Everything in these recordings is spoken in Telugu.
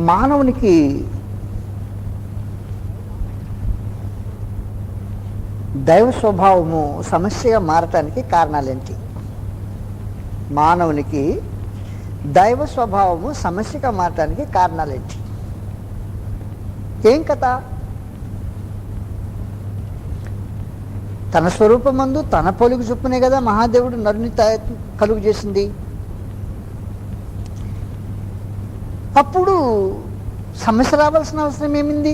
మానవునికి దైవ స్వభావము సమస్యగా మారటానికి కారణాలేంటి? మానవునికి దైవ స్వభావము సమస్యగా మారటానికి కారణాలేంటి? ఏం కథ? తన స్వరూపమందు తన పోలిక చొప్పునే కదా మహాదేవుడు నరుని కలుగు చేసింది. అప్పుడు సమస్య రావాల్సిన అవసరం ఏమింది?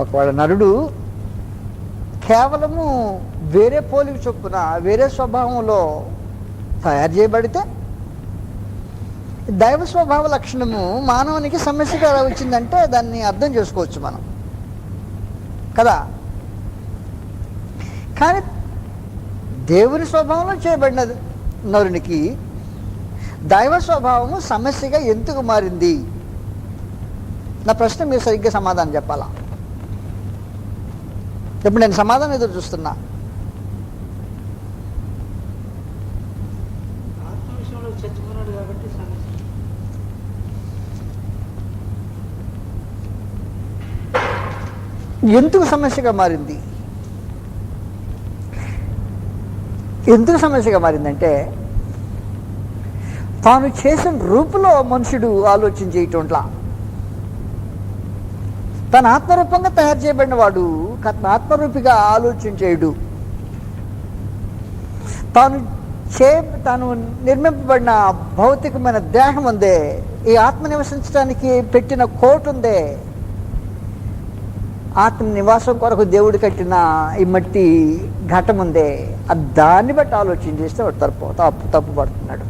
ఒకవేళ నరుడు కేవలము వేరే పోలిక చొప్పున వేరే స్వభావంలో తయారు చేయబడితే దైవ స్వభావ లక్షణము మానవునికి సమస్యగా వచ్చిందంటే దాన్ని అర్థం చేసుకోవచ్చు మనం కదా. కానీ దేవుని స్వభావంలో చేయబడిన నరునికి దైవ స్వభావము సమస్యగా ఎందుకు మారింది? నా ప్రశ్న మీరు సరిగ్గా సమాధానం చెప్పాలా? ఇప్పుడు నేను సమాధానం ఎదురు చూస్తున్నా. ఎందుకు సమస్యగా మారింది? ఎందుకు సమస్యగా మారిందంటే తాను చేసిన రూపులో మనుషుడు ఆలోచన చేయటంలా. తన ఆత్మరూపంగా తయారు చేయబడిన వాడు ఆత్మరూపిగా ఆలోచన చేయడు. తాను నిర్మింపబడిన భౌతికమైన దేహం ఉందే, ఈ ఆత్మ నివసించడానికి పెట్టిన కోటు ఉందే, ఆత్మ నివాసం కొరకు దేవుడు కట్టిన ఈ మట్టి ఘటం ఉందే, దాన్ని బట్టి ఆలోచన చేస్తే వాడు తప్పు పడుతున్నాడు.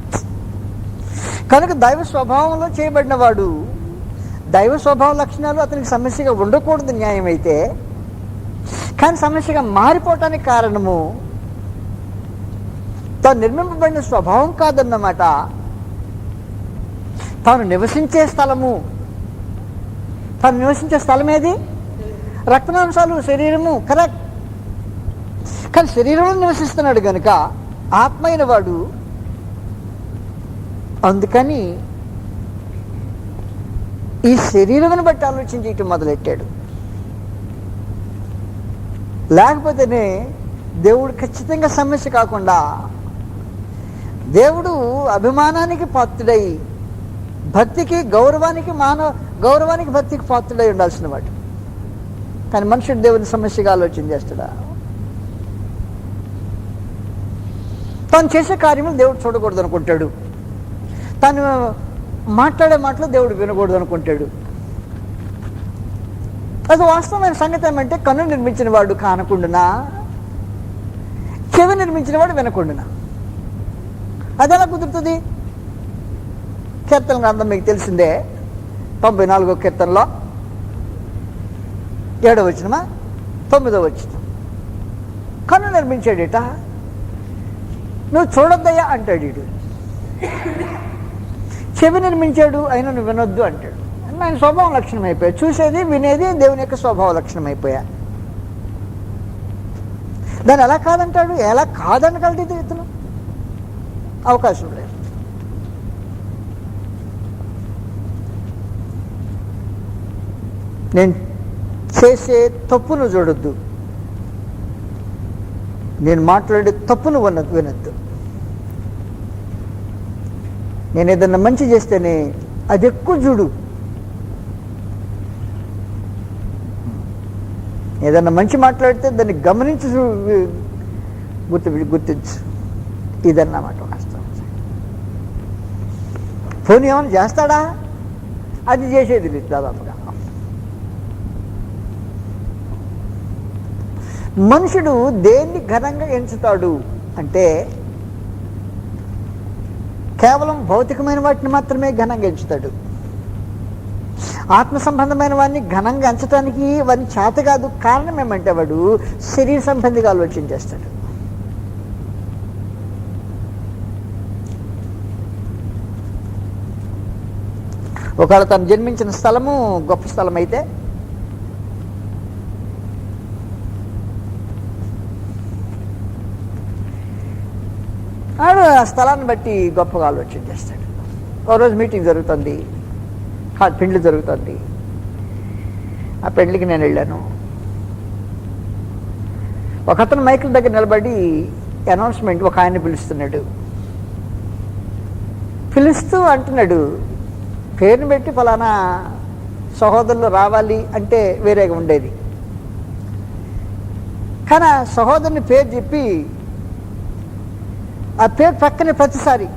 కనుక దైవ స్వభావంలో చేయబడిన వాడు దైవ స్వభావ లక్షణాలు అతనికి సమస్యగా ఉండకూడదు న్యాయమైతే, కానీ సమస్యగా మారిపోవటానికి కారణము తాను నిర్మింపబడిన స్వభావం కాదన్నమాట. తాను నివసించే స్థలము. తాను నివసించే స్థలం ఏది? రక్తమాంసాలు, శరీరము. కరెక్ట్. కానీ శరీరంలో నివసిస్తున్నాడు కనుక ఆత్మ అయిన వాడు అందుకని ఈ శరీరమును బట్టి ఆలోచన చేయటం మొదలెట్టాడు. లేకపోతేనే దేవుడు ఖచ్చితంగా సమస్య కాకుండా దేవుడు అభిమానానికి పాత్రుడై భక్తికి గౌరవానికి భక్తికి పాత్రుడై ఉండాల్సిన వాడు. కానీ మనుషుడు దేవుని సమస్యగా ఆలోచన చేస్తాడా? తాను చేసే కార్యములు దేవుడు చూడకూడదు అనుకుంటాడు. తాను మాట్లాడే మాటలు దేవుడు వినకూడదు అనుకుంటాడు. అది వాస్తవమైన సంగతి ఏమంటే కన్ను నిర్మించిన వాడు కానకుండునా, చెవి నిర్మించిన వాడు వినకుండునా. అది ఎలా కుదురుతుంది? కీర్తన గ్రంథం మీకు తెలిసిందే, 94వ కీర్తనలో 7వ వచనమా 9వ వచనం. కన్ను నిర్మించాడట, నువ్వు చూడొద్దయ్యా అంటాడు వీడు. చెవి నిర్మించాడు, అయినా నువ్వు వినొద్దు అంటాడు. ఆయన స్వభావ లక్షణం అయిపోయా. చూసేది వినేది దేవుని యొక్క స్వభావ లక్షణం అయిపోయా. దాన్ని ఎలా కాదంటాడు? ఎలా కాదనగలదు ఇతను? అవకాశం లేదు. నేను చేసే తప్పును చూడొద్దు, నేను మాట్లాడే తప్పును వినొద్దు. నేను ఏదన్నా మంచి చేస్తేనే అది ఎక్కువ చూడు. ఏదన్నా మంచి మాట్లాడితే దాన్ని గమనించి గుర్తించు. ఇదన్నమాట వాస్తవం. పోనీ ఏమైనా చేస్తాడా? అది చేసేది లేదు దాదాపుగా. మనుషుడు దేన్ని ఘనంగా ఎంచుతాడు అంటే కేవలం భౌతికమైన వాటిని మాత్రమే ఘనంగా ఎంచుతాడు. ఆత్మ సంబంధమైన వాడిని ఘనంగా ఎంచడానికి వాడిని చేత కాదు. కారణం ఏమంటే వాడు శరీర సంబంధిగా ఆలోచన చేస్తాడు. ఒకవేళ తను జన్మించిన స్థలము గొప్ప స్థలం అయితే వాడు ఆ స్థలాన్ని బట్టి గొప్పగా ఆలోచన చేస్తాడు. ఓ రోజు మీటింగ్ జరుగుతుంది, పెళ్లి జరుగుతుంది. ఆ పెళ్లికి నేను వెళ్ళాను. ఒకతను మైకుల దగ్గర నిలబడి అనౌన్స్మెంట్ ఒక ఆయన పిలుస్తున్నాడు. పిలుస్తూ అంటున్నాడు, పేరుని పెట్టి ఫలానా సహోదరులు రావాలి అంటే వేరేగా ఉండేది. కానీ ఆ సహోదరుని పేరు చెప్పి ఆ పేరు పక్కనే ప్రతిసారి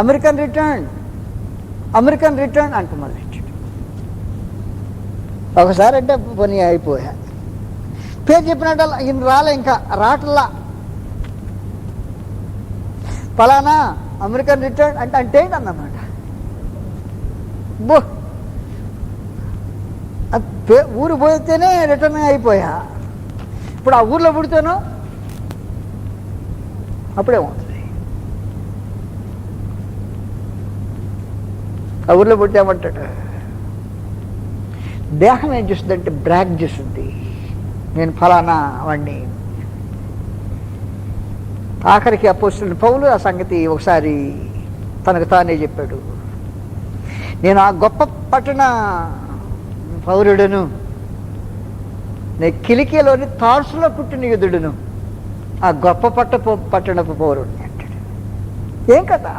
అమెరికన్ రిటర్న్ అంటూ మొదలెట్టాడు. ఒకసారి అంటే పని అయిపోయా. పేరు చెప్పినట్టల్లా ఈయన రాలే, ఇంకా రాటల్లా. ఫలానా అమెరికన్ రిటర్న్ అంటే ఏంటి అన్నమాట. బో ఊరు పోతేనే రిటర్న్ అయిపోయా. ఇప్పుడు ఆ ఊర్లో పుడితేనో అప్పుడేమవుతుంది. ఆ ఊర్లో పుడితే ఏమంటాడు, దేహం ఏం చేస్తుందంటే బ్రాగ్ చేస్తుంది, నేను ఫలానా వాడిని. ఆఖరికి అపోస్తలుడైన పౌలు ఆ సంగతి ఒకసారి తనకు తానే చెప్పాడు. నేను ఆ గొప్ప పట్టణ పౌరుడును, నేను కిలికిలోని తార్సులో పుట్టిన యుధుడును, ఆ గొప్ప పట్టణపు పౌరుడిని అంటాడు. ఏం కదా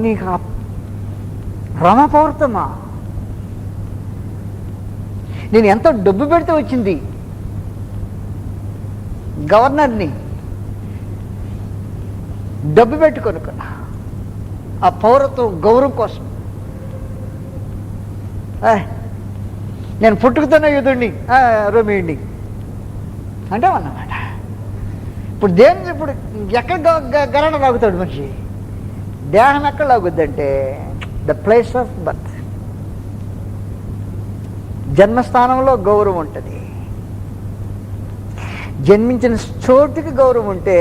నీకు రమ పౌరతమా? నేను ఎంతో డబ్బు పెడితే వచ్చింది, గవర్నర్ని డబ్బు పెట్టి కొనుక్కున్నా ఆ పౌరత్వం గౌరవం కోసం. నేను పుట్టుకుతున్న యుధుడిని, రోమియుడిని అంటామన్నమాట. ఇప్పుడు దేని ఇప్పుడు ఎక్కడ గరణ లాగుతాడు మనిషి? దేహం ఎక్కడ లాగుద్దంటే ద ప్లేస్ ఆఫ్ బర్త్, జన్మస్థానంలో గౌరవం ఉంటుంది. జన్మించిన చోటుకి గౌరవం ఉంటే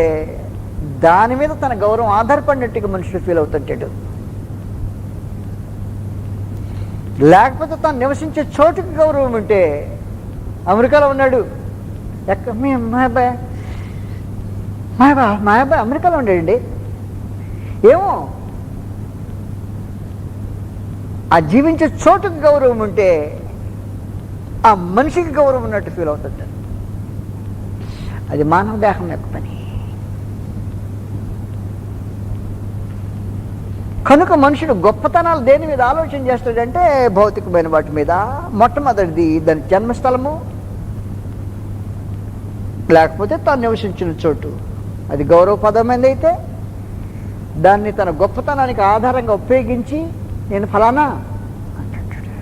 దాని మీద తన గౌరవం ఆధారపడినట్టుగా మనుషులు ఫీల్ అవుతుంటాడు. లేకపోతే తను నివసించే చోటుకి గౌరవం ఉంటే, అమెరికాలో ఉన్నాడు, మా అబ్బాయి అమెరికాలో ఉండాడండి, ఏమో ఆ జీవించే చోటుకి గౌరవం ఉంటే ఆ మనిషికి గౌరవం ఉన్నట్టు ఫీల్ అవుతుంటాడు. అది మానవ దేహం యొక్క పని. కనుక మనుషుడు గొప్పతనాలు దేని మీద ఆలోచన చేస్తాడంటే భౌతికమైన వాటి మీద. మొట్టమొదటిది దాని జన్మస్థలము, లేకపోతే తాను నివసించిన చోటు. అది గౌరవపదమైనది అయితే దాన్ని తన గొప్పతనానికి ఆధారంగా ఉపయోగించి నేను ఫలానా అంటాడు.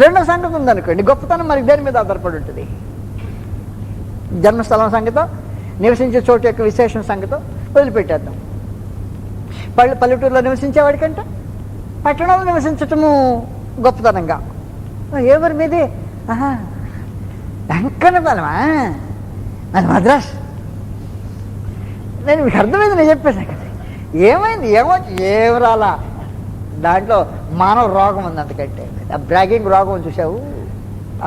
రెండో సంగతి ఉందనుకోండి, గొప్పతనం మరి దేని మీద ఆధారపడి ఉంటుంది? జన్మస్థలం సంగతో, నివసించే చోటు యొక్క విశేషం సంగతో వదిలిపెట్టేద్దాం. పల్లెటూరులో నివసించేవాడికంటే పట్టణంలో నివసించటము గొప్పతనంగా. ఎవరి మీదే వెంకన్న బలమా అది మద్రాస్. నేను మీకు అర్థమైంది, నేను చెప్పాను కదా. ఏమైంది ఏం రాలా, దాంట్లో మానవ రోగం ఉంది, అంతకంటే ఆ బ్రాగింగ్ రోగం చూసావు,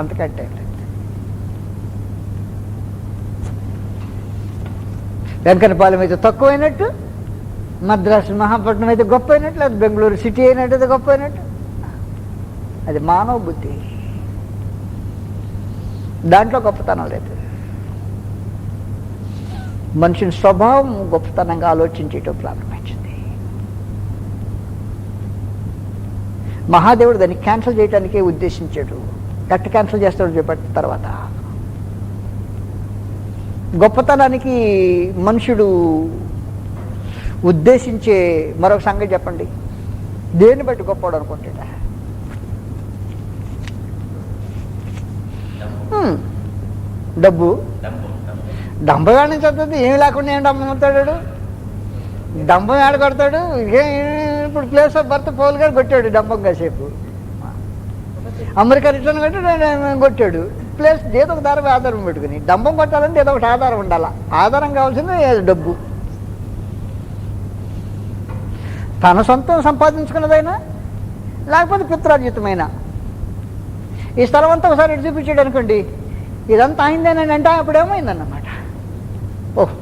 అంతకంటే. వెంకన్నపాలెం అయితే తక్కువైనట్టు, మద్రాసు మహాపట్నం అయితే గొప్ప అయినట్టు, లేదా బెంగళూరు సిటీ అయినట్టు అయితే గొప్ప అయినట్టు. అది మానవ బుద్ధి, దాంట్లో గొప్పతనం లేదు. మనిషిని స్వభావం గొప్పతనంగా ఆలోచించేటో ప్రారంభించింది. మహాదేవుడు దాన్ని క్యాన్సిల్ చేయడానికే ఉద్దేశించాడు. ఎట్ట క్యాన్సిల్ చేస్తాడు చెప్పిన తర్వాత, గొప్పతనానికి మనుషుడు ఉద్దేశించే మరొక సంగతి చెప్పండి. దేన్ని బట్టి గొప్పవాడు అనుకుంటాడా? డబ్బు. డంబగాడి నుంచి వస్తుంది, ఏమి లేకుండా ఏం డంబం కొడతాడు? డంబం ఏడ కొడతాడు? ఇప్పుడు ప్లేస్ ఆఫ్ బర్త్ పౌల్ గారు కొట్టాడు డంబం కాసేపు. అమెరికా రిటర్న్ కొట్టాడు. ప్లేస్ ఏదో ఒక దారి ఆధారం పెట్టుకుని, డంబం కొట్టాలంటే ఏదో ఒకటి ఆధారం ఉండాలా. ఆధారం కావాల్సింది డబ్బు. తన సొంతం సంపాదించుకున్నదైనా, లేకపోతే పిత్రార్జితమైనా. ఈ స్థలం అంతా ఒకసారి చూపించాడు అనుకోండి, ఇదంతా అయిందేనండి అంటే అప్పుడేమైందన్నమాట. ఓహ్,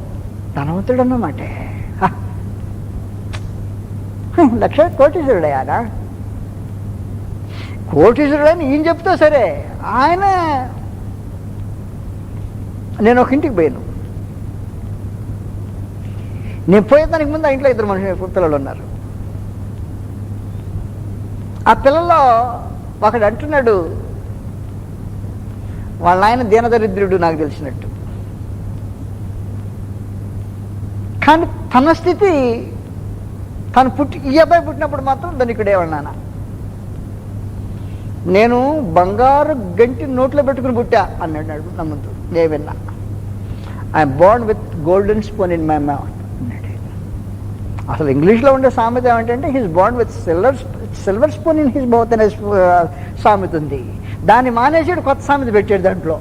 ధనవంతుడు అన్నమాట. లక్ష కోటీశ్వరుడయ్యాడా? కోటీశ్వరుడని ఈయన చెప్తా సరే, ఆయన నేను ఒక ఇంటికి పోయాను. నేను పోయేదానికి ముందు ఆ ఇంట్లో 2 పిల్లలు ఉన్నారు. ఆ పిల్లల్లో ఒకడు అంటున్నాడు, వాళ్ళ ఆయన దీనదరిద్రుడు నాకు తెలిసినట్టు. కానీ తన స్థితి, తను ఈ అబ్బాయి పుట్టినప్పుడు మాత్రం ధనికుడే వాళ్ళ నాన్న. నేను బంగారు గంటి నోట్లో పెట్టుకుని పుట్టా అన్నాడు నా ముందు. నేను విన్నా, I'm Born with golden spoon in my mouth అన్నాడు. అసలు ఇంగ్లీష్లో ఉండే సామెత ఏమంటే he's Born with silver spoon in his mouth అనే సామెత ఉంది. దాన్ని మానేసాడు, కొత్త సామెత పెట్టాడు దాంట్లో.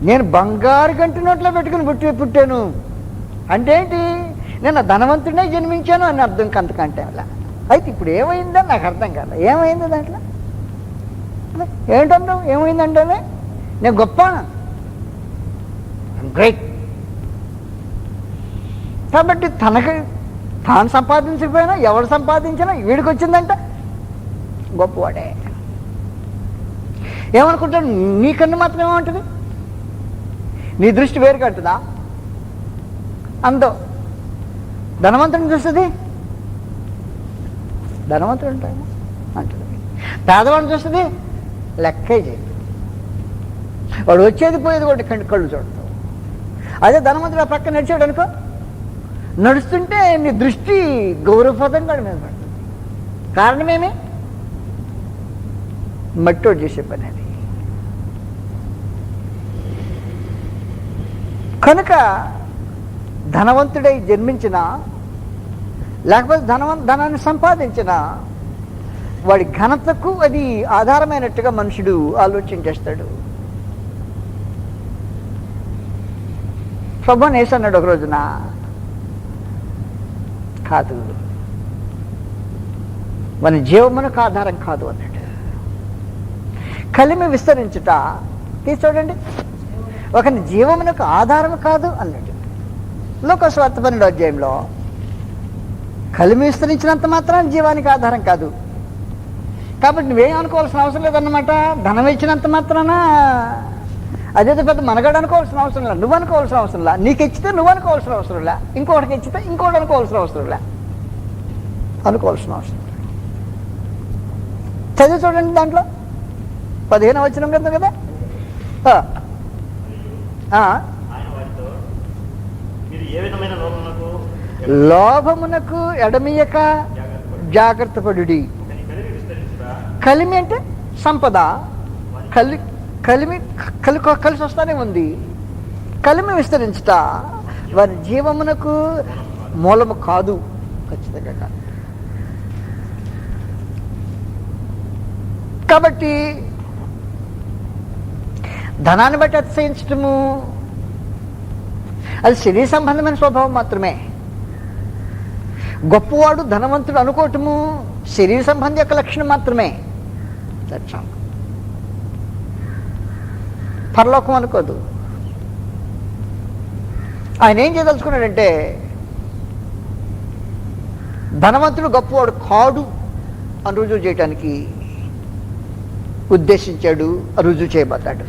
నేను బంగారు గంటి నోట్లో పెట్టుకుని పుట్టాను అంటే ఏంటి? నేను ధనవంతుడినే జన్మించాను అని అర్థం. కంతకంటే అలా అయితే ఇప్పుడు ఏమైందని నాకు అర్థం కాదు. ఏమైంది దాంట్లో? ఏంటంటావు ఏమైందంటేనే నేను గొప్ప, గ్రేట్. కాబట్టి తాను సంపాదించకపోయినా ఎవరు సంపాదించినా వీడికి వచ్చిందంట గొప్పవాడే. ఏమనుకుంటాడు? నీకన్నా మాత్రం ఏమంటుంది? నీ దృష్టి వేరు కట్టుదా? అందో ధనవంతుడిని చూస్తుంది, ధనవంతుడు ఉంటాడు అంటుంది. పేదవాడిని చూస్తుంది, లెక్కే చేయదు. వాడు వచ్చేది పోయేది ఒకటి కళ్ళు చూడతావు. అదే ధనవంతుడు ఆ పక్కన నడిచాడు అనుకో, నడుస్తుంటే నీ దృష్టి గౌరవపదంగా వాడి మీద పడుతుంది. కారణమేమి? మట్టోడు చేసే పని అది. కనుక ధనవంతుడై జన్మించిన, లేకపోతే ధనాన్ని సంపాదించిన వాడి ఘనతకు అది ఆధారమైనట్టుగా మనుషుడు ఆలోచన చేస్తాడు. ప్రభువుని యేసు అన్నాడు ఒక రోజున, కాదు, మన జీవమునకు ఆధారం కాదు అన్నాడు. కలిమి విస్తరించుట చూడండి, ఒకని జీవమునకు ఆధారం కాదు అన్నాడు. లోకస్వార్త 12వ అధ్యాయంలో కలిమి విస్తరించినంత మాత్రం జీవానికి ఆధారం కాదు. కాబట్టి నువ్వేం అనుకోవాల్సిన అవసరం లేదన్నమాట. ధనం ఇచ్చినంత మాత్రాన అదేదో పెద్ద మనగాడు అనుకోవాల్సిన అవసరం లేదు, నువ్వు అనుకోవాల్సిన అవసరం లే. నీకు ఇచ్చితే నువ్వు అనుకోవాల్సిన అవసరం లే, ఇంకోటికి ఇచ్చితే ఇంకోటి అనుకోవాల్సిన అవసరం లే, అనుకోవాల్సిన అవసరం. చదివి చూడండి, దాంట్లో 15వ వచనం కదా. లోభమునకు ఎడమియక జాగ్రత్త పడుడి. కలిమి అంటే సంపద. కలిసి వస్తానే ఉంది. కలిమి విస్తరించుట వారి జీవమునకు మూలము కాదు, ఖచ్చితంగా కాదు. కాబట్టి ధనాన్ని బట్టి అతిశయించటము అది శరీర సంబంధమైన స్వభావం మాత్రమే. గొప్పవాడు ధనవంతుడు అనుకోవటము శరీర సంబంధి యొక్క లక్షణం మాత్రమే. పరలోకం అనుకోదు. ఆయన ఏం చేయదలుచుకున్నాడంటే ధనవంతుడు గొప్పవాడు కాడు అని రుజువు చేయటానికి ఉద్దేశించాడు, రుజువు చేయబడ్డాడు.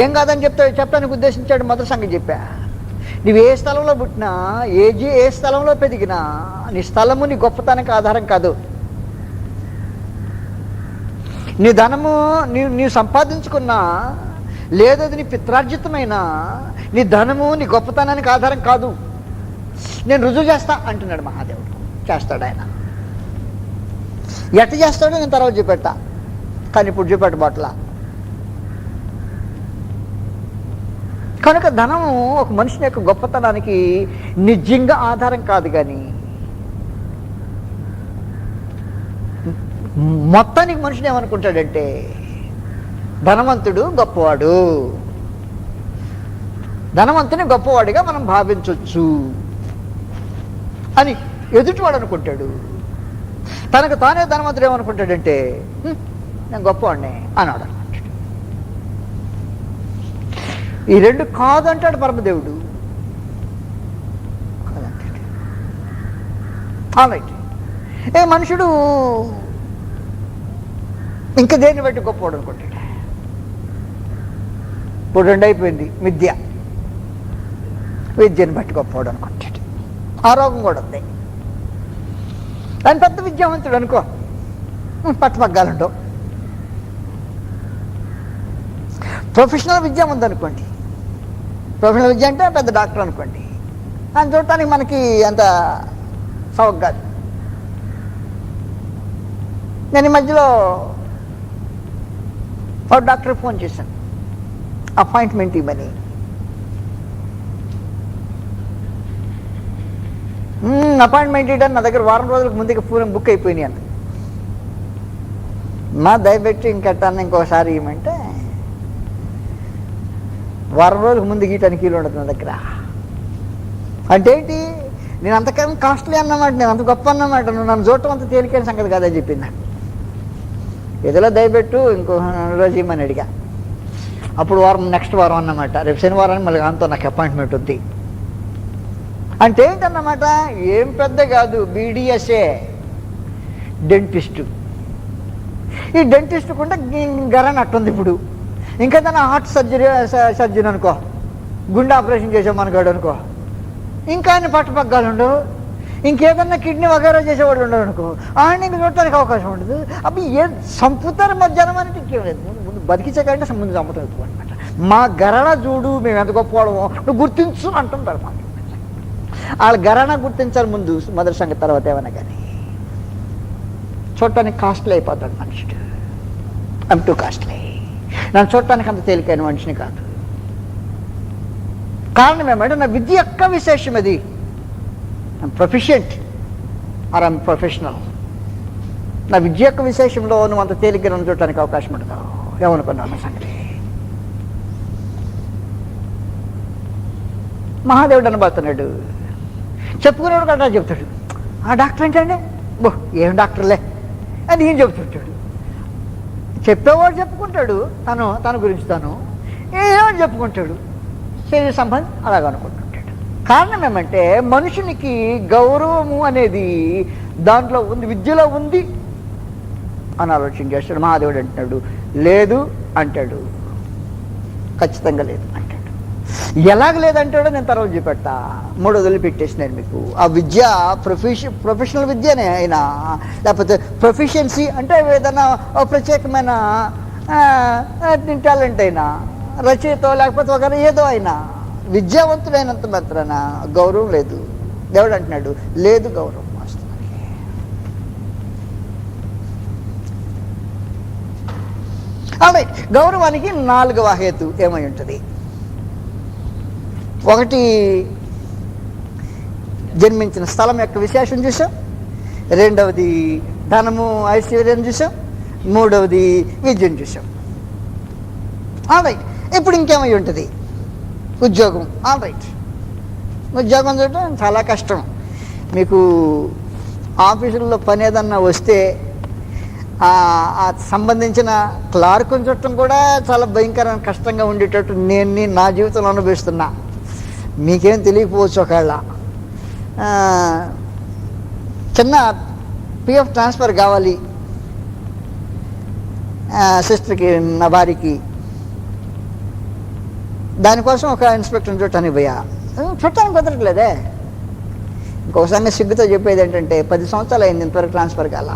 ఏం కాదని చెప్పడానికి ఉద్దేశించాడు. మొదటి సంగతి చెప్పా, నువ్వు ఏ స్థలంలో పుట్టినా, ఏ స్థలంలో పెరిగినా నీ స్థలము నీ గొప్పతనానికి ఆధారం కాదు. నీ ధనము నీవు సంపాదించుకున్నా, లేదది నీ పిత్రార్జితమైన నీ ధనము నీ గొప్పతనానికి ఆధారం కాదు. నేను రుజువు చేస్తా అంటున్నాడు మహాదేవుడు. చేస్తాడు ఆయన. ఎట్ట చేస్తాడో నేను తర్వాత చూపెడతా, కానీ ఇప్పుడు చూపెట్టబోట్లా. కనుక ధనము ఒక మనిషిని యొక్క గొప్పతనానికి నిజంగా ఆధారం కాదు. కానీ మొత్తానికి మనిషిని ఏమనుకుంటాడంటే ధనవంతుడు గొప్పవాడు, ధనవంతుని గొప్పవాడిగా మనం భావించవచ్చు అని ఎదుటివాడు అనుకుంటాడు. తనకు తానే ధనవంతుడు ఏమనుకుంటాడంటే నేను గొప్పవాడిని అన్నాడు. ఈ రెండు కాదంటాడు పరమదేవుడు. కాదంటాడు. రైట్. మనుషుడు ఇంకా దేన్ని బట్టి గొప్పవాడు అనుకుంటాడు. ఇప్పుడు రెండు అయిపోయింది, విద్యను బట్టి గొప్పవాడు అనుకుంటాడు. ఆ రోగం కూడా ఉంది. దాని పెద్ద విద్యావంతుడు అనుకో, పట్టుపగ్గాలుండవు. ప్రొఫెషనల్ విద్య ఉందనుకోండి, ప్రొఫెషనల్ విద్య అంటే పెద్ద డాక్టర్ అనుకోండి, అని చూడటానికి మనకి అంత సౌక్ కాదు. నేను ఈ మధ్యలో ఒక డాక్టర్కి ఫోన్ చేశాను, అపాయింట్మెంట్ ఇవ్వని. అపాయింట్మెంట్ ఇవ్వడానికి నా దగ్గర వారం రోజులకు ముందుగా పూర్వం బుక్ అయిపోయినాయి అన్న. మా దయపెట్టి ఇంకెట్టాను ఇంకోసారి ఇవ్వమంటే వారం రోజులకు ముందు గీయటానికి వీలు ఉండదు నా దగ్గర. అంటే ఏంటి, నేను అంతకన్నా కాస్ట్లీ అన్నమాట, నేను అంత గొప్ప అన్నమాట, నువ్వు నన్ను చూడటం అంత తేలికైన సంగతి కాదని చెప్పింది నాకు. ఏదోలా దయపెట్టు ఇంకో రోజు ఇవ్వమని అడిగా. అప్పుడు నెక్స్ట్ వారం అన్నమాట, రేపు శనివారానికి మళ్ళీ అంతా నాకు అపాయింట్మెంట్ ఉంది. అంటే ఏంటన్నమాట, ఏం పెద్ద కాదు, BDSA డెంటిస్టు. ఈ డెంటిస్ట్ కూడా గరని అట్టుంది. ఇప్పుడు ఇంకా తన హార్ట్ సర్జరీ అనుకో, గుండె ఆపరేషన్ చేసామనుకోడు అనుకో, ఇంకా ఆయన పట్టుపగ్గాలు ఉండవు. ఇంకేదన్నా కిడ్నీ వగేరా చేసేవాడు ఉండవు అనుకో, ఆయన ఇంక చూడటానికి అవకాశం ఉండదు. అప్పుడు ఏం చంపుతారు మధ్యాహ్నం అనేది ఇంకేం లేదు. ముందు బతికించకంటే ముందు చంపుతాం అనమాట. మా గరణ చూడు, మేము ఎంత గొప్పవాడమో నువ్వు గుర్తించు అంటుంటారు. మాకు వాళ్ళ గరణ గుర్తించాలి ముందు, మొదటి సంగతి. తర్వాత ఏమన్నా కానీ చూడటానికి కాస్ట్లీ అయిపోతాడు మనుషుడు. I'm too costly. నన్ను చూడటానికి అంత తేలికైన మనిషిని కాదు. కారణం ఏమంటే నా విద్య యొక్క విశేషం అది. I'm proficient or I'm professional. నా విద్య యొక్క విశేషంలో నువ్వు అంత తేలిగ్గా నన్ను చూడటానికి అవకాశం ఉండదు. ఏమనుకున్నాను సంగతి. మహాదేవుడు అనబోతున్నాడు. చెప్పుకునేవాడు కదా చెప్తాడు, ఆ డాక్టర్ ఏంటండి, ఏం డాక్టర్లే అని ఏం చెప్తుంటాడు. చెప్పేవాడు చెప్పుకుంటాడు తన గురించి, ఏమని చెప్పుకుంటాడు, శరీర సంబంధం అలాగ అనుకుంటుంటాడు. కారణం ఏమంటే మనుషునికి గౌరవము అనేది దాంట్లో ఉంది, విద్యలో ఉంది అని ఆలోచన చేస్తాడు. మహాదేవుడు అంటున్నాడు లేదు అంటాడు, ఖచ్చితంగా లేదు అంటాడు. ఎలాగ లేదంటాడో నేను తర్వాత చూపెట్టా. 3 వదిలిపెట్టేసి నేను మీకు ఆ విద్య ప్రొఫెషనల్ విద్యనే అయినా, లేకపోతే ప్రొఫిషియన్సీ అంటే ఏదైనా ప్రత్యేకమైన టాలెంట్ అయినా, రచయిత లేకపోతే ఒకరు ఏదో అయినా, విద్యావంతుడైనంత మాత్రాన గౌరవం లేదు. దేవుడు అంటున్నాడు లేదు గౌరవం. వాస్తవానికి అలాగే గౌరవానికి 4వ హేతు ఏమై ఉంటుంది. ఒకటి జన్మించిన స్థలం యొక్క విశేషం చూసాం, 2వది ధనము ఐశ్వర్యం చూసాం, 3వది విద్యను చూసాం. ఆల్రైట్, ఇప్పుడు ఇంకేమై ఉంటుంది, ఉద్యోగం. ఆల్రైట్, ఉద్యోగం చూడటం చాలా కష్టం. మీకు ఆఫీసుల్లో పని ఏదన్నా వస్తే ఆ సంబంధించిన క్లార్కుని చుట్టం కూడా చాలా భయంకరమైన కష్టంగా ఉండేటట్టు నేను నా జీవితంలో అనుభవిస్తున్నా. మీకేం తెలియకపోవచ్చు. ఒకవేళ చిన్న PF ట్రాన్స్ఫర్ కావాలి సిస్టర్కి, నా భార్యకి, దానికోసం ఒక ఇన్స్పెక్టర్ని చూడటానికి పోయా. చూడటానికి కుదరట్లేదే. ఇంకొకసారి సిగ్గుతో చెప్పేది ఏంటంటే 10 సంవత్సరాలు అయింది ఇంతవరకు ట్రాన్స్ఫర్ కాల.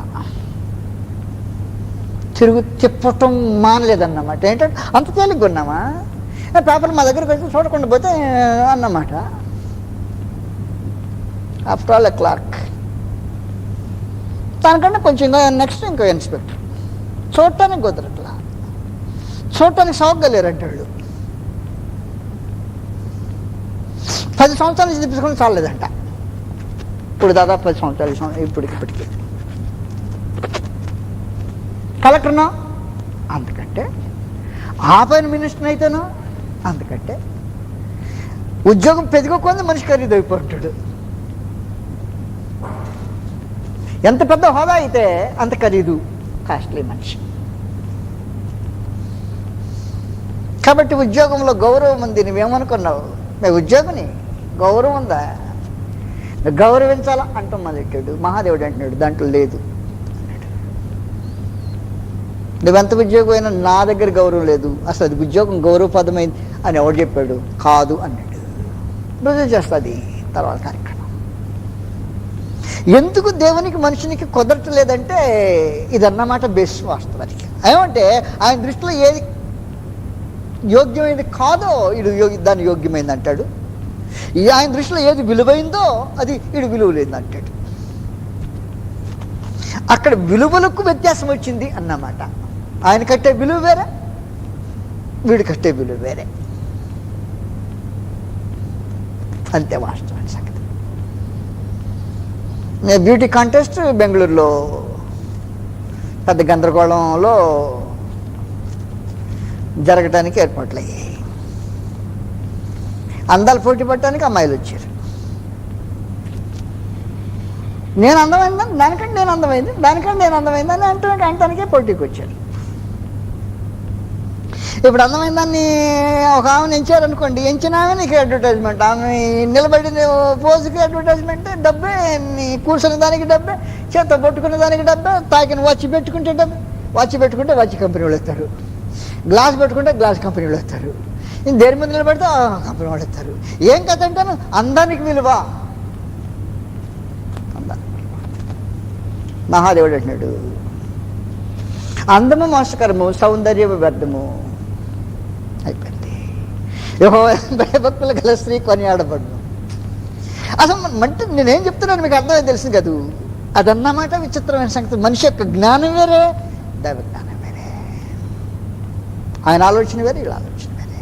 తిప్పటం మానలేదన్నమాట. ఏంటంటే అంత తేలిగ్గా ఉన్నామా, పేపర్ మా దగ్గరికి వచ్చి చూడకుండా పోతే అన్నమాట. ఆఫ్టర్ ఆల్ క్లార్క్, దానికంటే కొంచెం నెక్స్ట్ ఇంకో ఇన్స్పెక్టర్. చూడటానికి కుదరట్లా, చూడటానికి సౌకర్యలేరంటాడు. 10 సంవత్సరాల నుంచి తిప్పుకొని చాలేదంట. ఇప్పుడు దాదాపు 10 సంవత్సరాలు ఇప్పటికి. కలెక్టర్నో అందుకంటే, ఆపైన మినిస్టర్ అయితేనో అందుకంటే, ఉద్యోగం పెరిగొక్కుంది మనిషి ఖరీదు అయిపోతాడు. ఎంత పెద్ద హోదా అయితే అంత ఖరీదు, కాస్ట్లీ మనిషి. కాబట్టి ఉద్యోగంలో గౌరవం ఉంది. నువ్వేమనుకున్నావు? మేము ఉద్యోగిని, గౌరవం ఉందా? గౌరవించాలా అంటాం మొదలెట్టాడు. మహాదేవుడు అంటున్నాడు దాంట్లో లేదు. నువ్వెంత ఉద్యోగం అయినా నా దగ్గర గౌరవం లేదు, అసలు అది ఉద్యోగం గౌరవపదమైంది అని ఎవడు చెప్పాడు? కాదు అన్నాడు. రుజువు చేస్తుంది తర్వాత కార్యక్రమం. ఎందుకు దేవునికి మనుషునికి కుదరట్లేదంటే ఇదన్నమాట బేస్ వాస్తవానికి. ఏమంటే ఆయన దృష్టిలో ఏది యోగ్యమైనది కాదో దాన్ని యోగ్యమైంది అంటాడు. ఆయన దృష్టిలో ఏది విలువైందో అది విలువ లేదంటాడు. అక్కడ విలువలకు వ్యత్యాసం వచ్చింది అన్నమాట. ఆయన కట్టే విలువ వేరే, వీడు కట్టే విలువ వేరే. అంతే వాస్తవానికి సంగతి. బ్యూటీ కాంటెస్ట్ బెంగళూరులో పెద్ద గందరగోళంలో జరగటానికి ఏర్పాట్లు అయ్యాయి. అందాలు పోటీ పడటానికి అమ్మాయిలు వచ్చారు. నేను అందమైందని, దానికంటే నేను అందమైంది, దానికంటే నేను అందమైందని అంటానికే పోటీకి వచ్చారు. ఇప్పుడు అందమైన దాన్ని ఒక ఆమెను ఎంచారనుకోండి, ఎంచినామే నీకు అడ్వర్టైజ్మెంట్, ఆమె నిలబడిన పోజుకి అడ్వర్టైజ్మెంట్, డబ్బే, నీ కూర్చున్న దానికి డబ్బే, చేత పట్టుకున్న దానికి డబ్బే, తాకిన వాచ్ పెట్టుకుంటే డబ్బే, వాచ్ పెట్టుకుంటే వాచ్ కంపెనీ వాళ్ళు వస్తారు, గ్లాస్ పెట్టుకుంటే గ్లాస్ కంపెనీ వాళ్ళు వస్తారు, దేని మీద నిలబడితే కంపెనీ వాళ్ళు వస్తారు. ఏం కథ అంటాను? అందానికి విలువ. మహాదేవుడు అంటున్నాడు అందము మోసకరము, సౌందర్యము వ్యర్థము. అయిపోయింది. భయభక్తులు గల స్త్రీ కొనియాడబడును. అసలు అంటే నేనేం చెప్తున్నాను మీకు అర్థమైంది, తెలుసు కదూ. అదన్నమాట విచిత్రమైన సంగతి. మనిషి యొక్క జ్ఞానం వేరే, దైవ జ్ఞానం వేరే. ఆయన ఆలోచన వేరే, ఇలా ఆలోచన వేరే.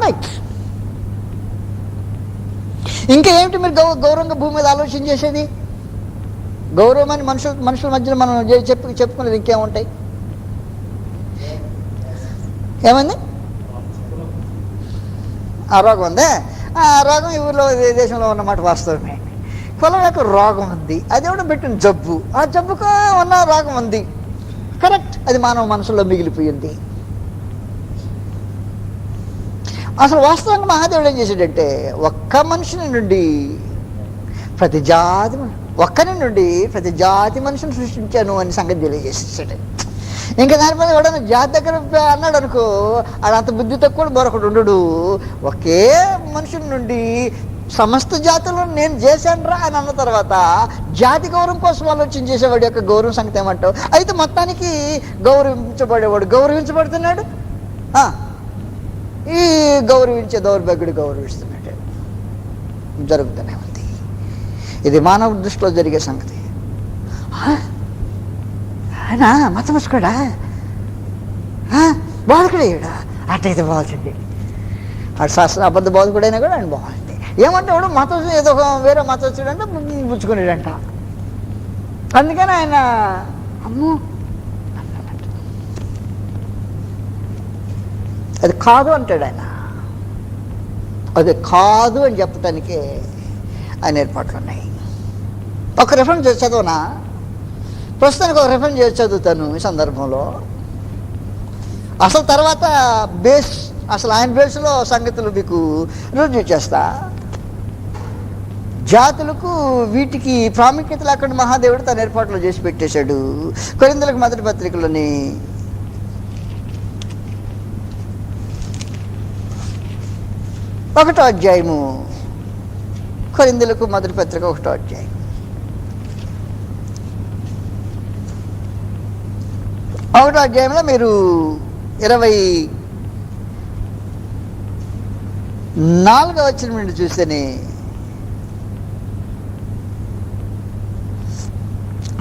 రైట్. ఇంకా ఏమిటి మీరు గౌరవంగా భూమి మీద ఆలోచన చేసేది? గౌరవం అని మనుషుల మధ్యలో మనం చెప్పుకునేది ఇంకేముంటాయి? ఏమంది? ఆ రోగం ఉందే. ఆ రోగం ఈ ఊళ్ళో దేశంలో ఉన్నమాట వాస్తవమే. కులంలో రోగం ఉంది, అది ఎవడో పెట్టిన జబ్బు, ఆ జబ్బుకు ఉన్న రోగం ఉంది. కరెక్ట్. అది మానవ మనసులో మిగిలిపోయింది. అసలు వాస్తవంగా మహాదేవుడు ఏం చేశాడంటే ఒక్క మనిషిని నుండి ప్రతి జాతి మనుషుని సృష్టించాను అని సంగతి తెలియజేసేసాడు. ఇంకా దానిపైన ఎవడన్నా జాతి దగ్గర అన్నాడు అనుకో, ఆడంత బుద్ధి తక్కువ మరొకడు ఉండడు. ఒకే మనుషుల నుండి సమస్త జాతులను నేను చేశాను అని అన్న తర్వాత జాతి గౌరవం కోసం ఆలోచన చేసేవాడి యొక్క గౌరవం సంగతి ఏమంటావు? అయితే మొత్తానికి గౌరవించబడేవాడు గౌరవించబడుతున్నాడు, ఈ గౌరవించే దౌర్భాగ్యుడు గౌరవిస్తున్నాడు. జరుగుతూనే ఉంది. ఇది మానవ దృష్టిలో జరిగే సంగతి. ఆయన మతమసుకోడా, బోధకుడేయుడా, అట్టయితే బాగుంది. అటు శాస్త్ర అబద్ధ బోధకుడైనా కూడా ఆయన బాగుంది. ఏమంటే వాడు మతం ఏదో వేరే మతస్థుడు అంటే పుచ్చుకునేడంట. అందుకని ఆయన అమ్మో అది కాదు అంటాడు. ఆయన అది కాదు అని చెప్పటానికే ఆయన ఏర్పాట్లు ఉన్నాయి. ఒక రెఫరెన్స్ చదవనా? ప్రస్తుతానికి ఒక రెఫరెన్స్ చదువుతాను ఈ సందర్భంలో. అసలు తర్వాత అసలు ఆయన బేస్లో సంగతులు మీకు రుజువు చేస్తా. జాతులకు వీటికి ప్రాముఖ్యత లేకుండా మహాదేవుడు తన ఏర్పాట్లు చేసి పెట్టేశాడు. కొరింథీయులకు మొదటి పత్రికలోని 1వ అధ్యాయము, కొరింథీయులకు మొదటి పత్రిక 1వ అధ్యాయం. 1వ అధ్యాయంలో మీరు 24వ వచనం నుండి చూస్తేనే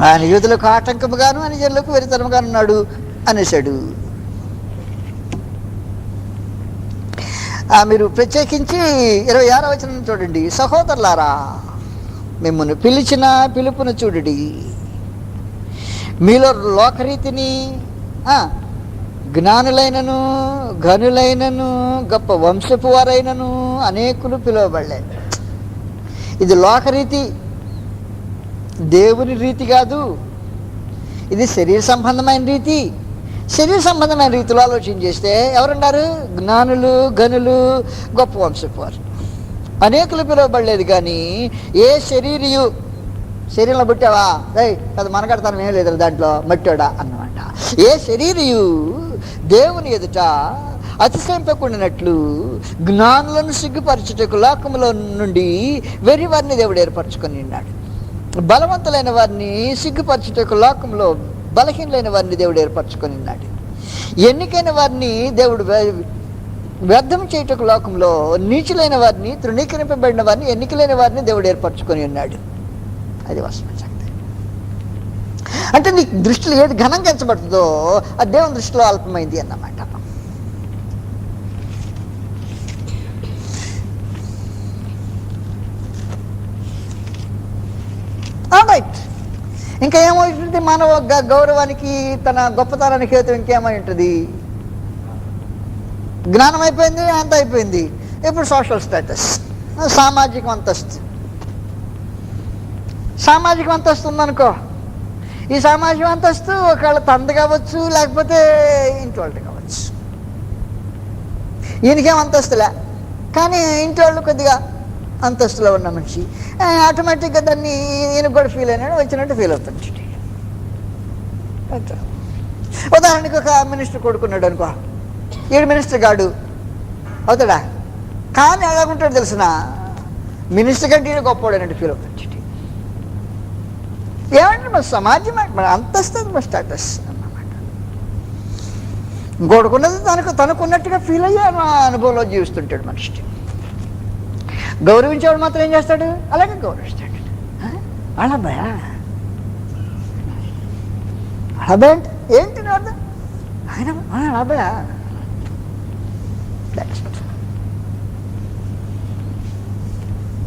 ఆయన యూదులకు ఆటంకముగాను అన్యజనులకు వెరితనముగాను ఉన్నాడు అనేసాడు. మీరు ప్రత్యేకించి 26వ వచనం చూడండి. సహోదరులారా, మిమ్మల్ని పిలిచిన పిలుపును చూడండి. మీలో లోకరీతిని జ్ఞానులైనను ఘనులైనను గొప్ప వంశపు వారైనను అనేకులు పిలువబడలేదు. ఇది లోకరీతి, దేవుని రీతి కాదు. ఇది శరీర సంబంధమైన రీతి. శరీర సంబంధమైన రీతిలో ఆలోచన చేస్తే ఎవరున్నారు? జ్ఞానులు, గనులు, గొప్ప వంశపు వారు. అనేకులు పిలువబడలేదు, కానీ ఏ శరీరంలో పుట్టావా అది మనకడతాను ఏం లేదు దాంట్లో మట్టాడా అన్నమాట. ఏ శరీరియు దేవుని ఎదుట అతిశయింపకుండానట్లు జ్ఞానులను సిగ్గుపరచుటకు లోకములో నుండి వెర్రి వారిని దేవుడు ఏర్పరచుకొని ఉన్నాడు. బలవంతులైన వారిని సిగ్గుపరచుటకు లోకంలో బలహీనులైన వారిని దేవుడు ఏర్పరచుకొని ఉన్నాడు. ఎన్నికైన వారిని దేవుడు వ్యర్థం చేయుటకు లోకంలో నీచులైన వారిని, తృణీకరింపబడిన వారిని, ఎన్నికలైన వారిని దేవుడు ఏర్పరచుకొని ఉన్నాడు. అది వాస్తవం సంగతి. అంటే నీ దృష్టిలో ఏది ఘనంగా ఎంచబడుతుందో అది దేవుని దృష్టిలో అల్పమైంది అన్నమాట. రైట్. ఇంకా ఏమవుతుంది? మానవ గౌరవానికి, తన గొప్పతనానికి హేతు ఇంకేమై ఉంటుంది? జ్ఞానం అయిపోయింది, అంత అయిపోయింది. ఇప్పుడు సోషల్ స్టేటస్, సామాజిక అంతస్తు. సామాజిక అంతస్తు ఉందనుకో, ఈ సామాజిక అంతస్తు ఒకవేళ తండ్రి కావచ్చు, లేకపోతే ఇంటి వాళ్ళు కావచ్చు. ఈయనకేం అంతస్తులే, కానీ ఇంటి వాళ్ళు కొద్దిగా అంతస్తులో ఉన్న మనిషి ఆటోమేటిక్గా దాన్ని ఈయన కూడా ఫీల్ అయినాడు, వచ్చినట్టు ఫీల్ అవుతుంది. ఉదాహరణకి ఒక మినిస్టర్ కొడుకున్నాడు అనుకో, ఈడు మినిస్టర్ కాడు అవుతాడా? కానీ ఎలాగుంటాడు తెలిసిన, మినిస్టర్ కంటే ఈయన గొప్పవాడు అన్నట్టు ఫీల్ అవుతుంది. ఏమంటే మన సమాజం, మన అంతస్తు, మన స్టేటస్ అన్నమాట. ఇంకోడుకున్నది తనకున్నట్టుగా ఫీల్ అయ్యి అనుభవంలో జీవిస్తుంటాడు మనిషి. గౌరవించేవాడు మాత్రం ఏం చేస్తాడు? అలాగే గౌరవిస్తాడు. అలాభయ అలాభయ అంటే ఏంటి అర్థం? ఆయన అలాభయ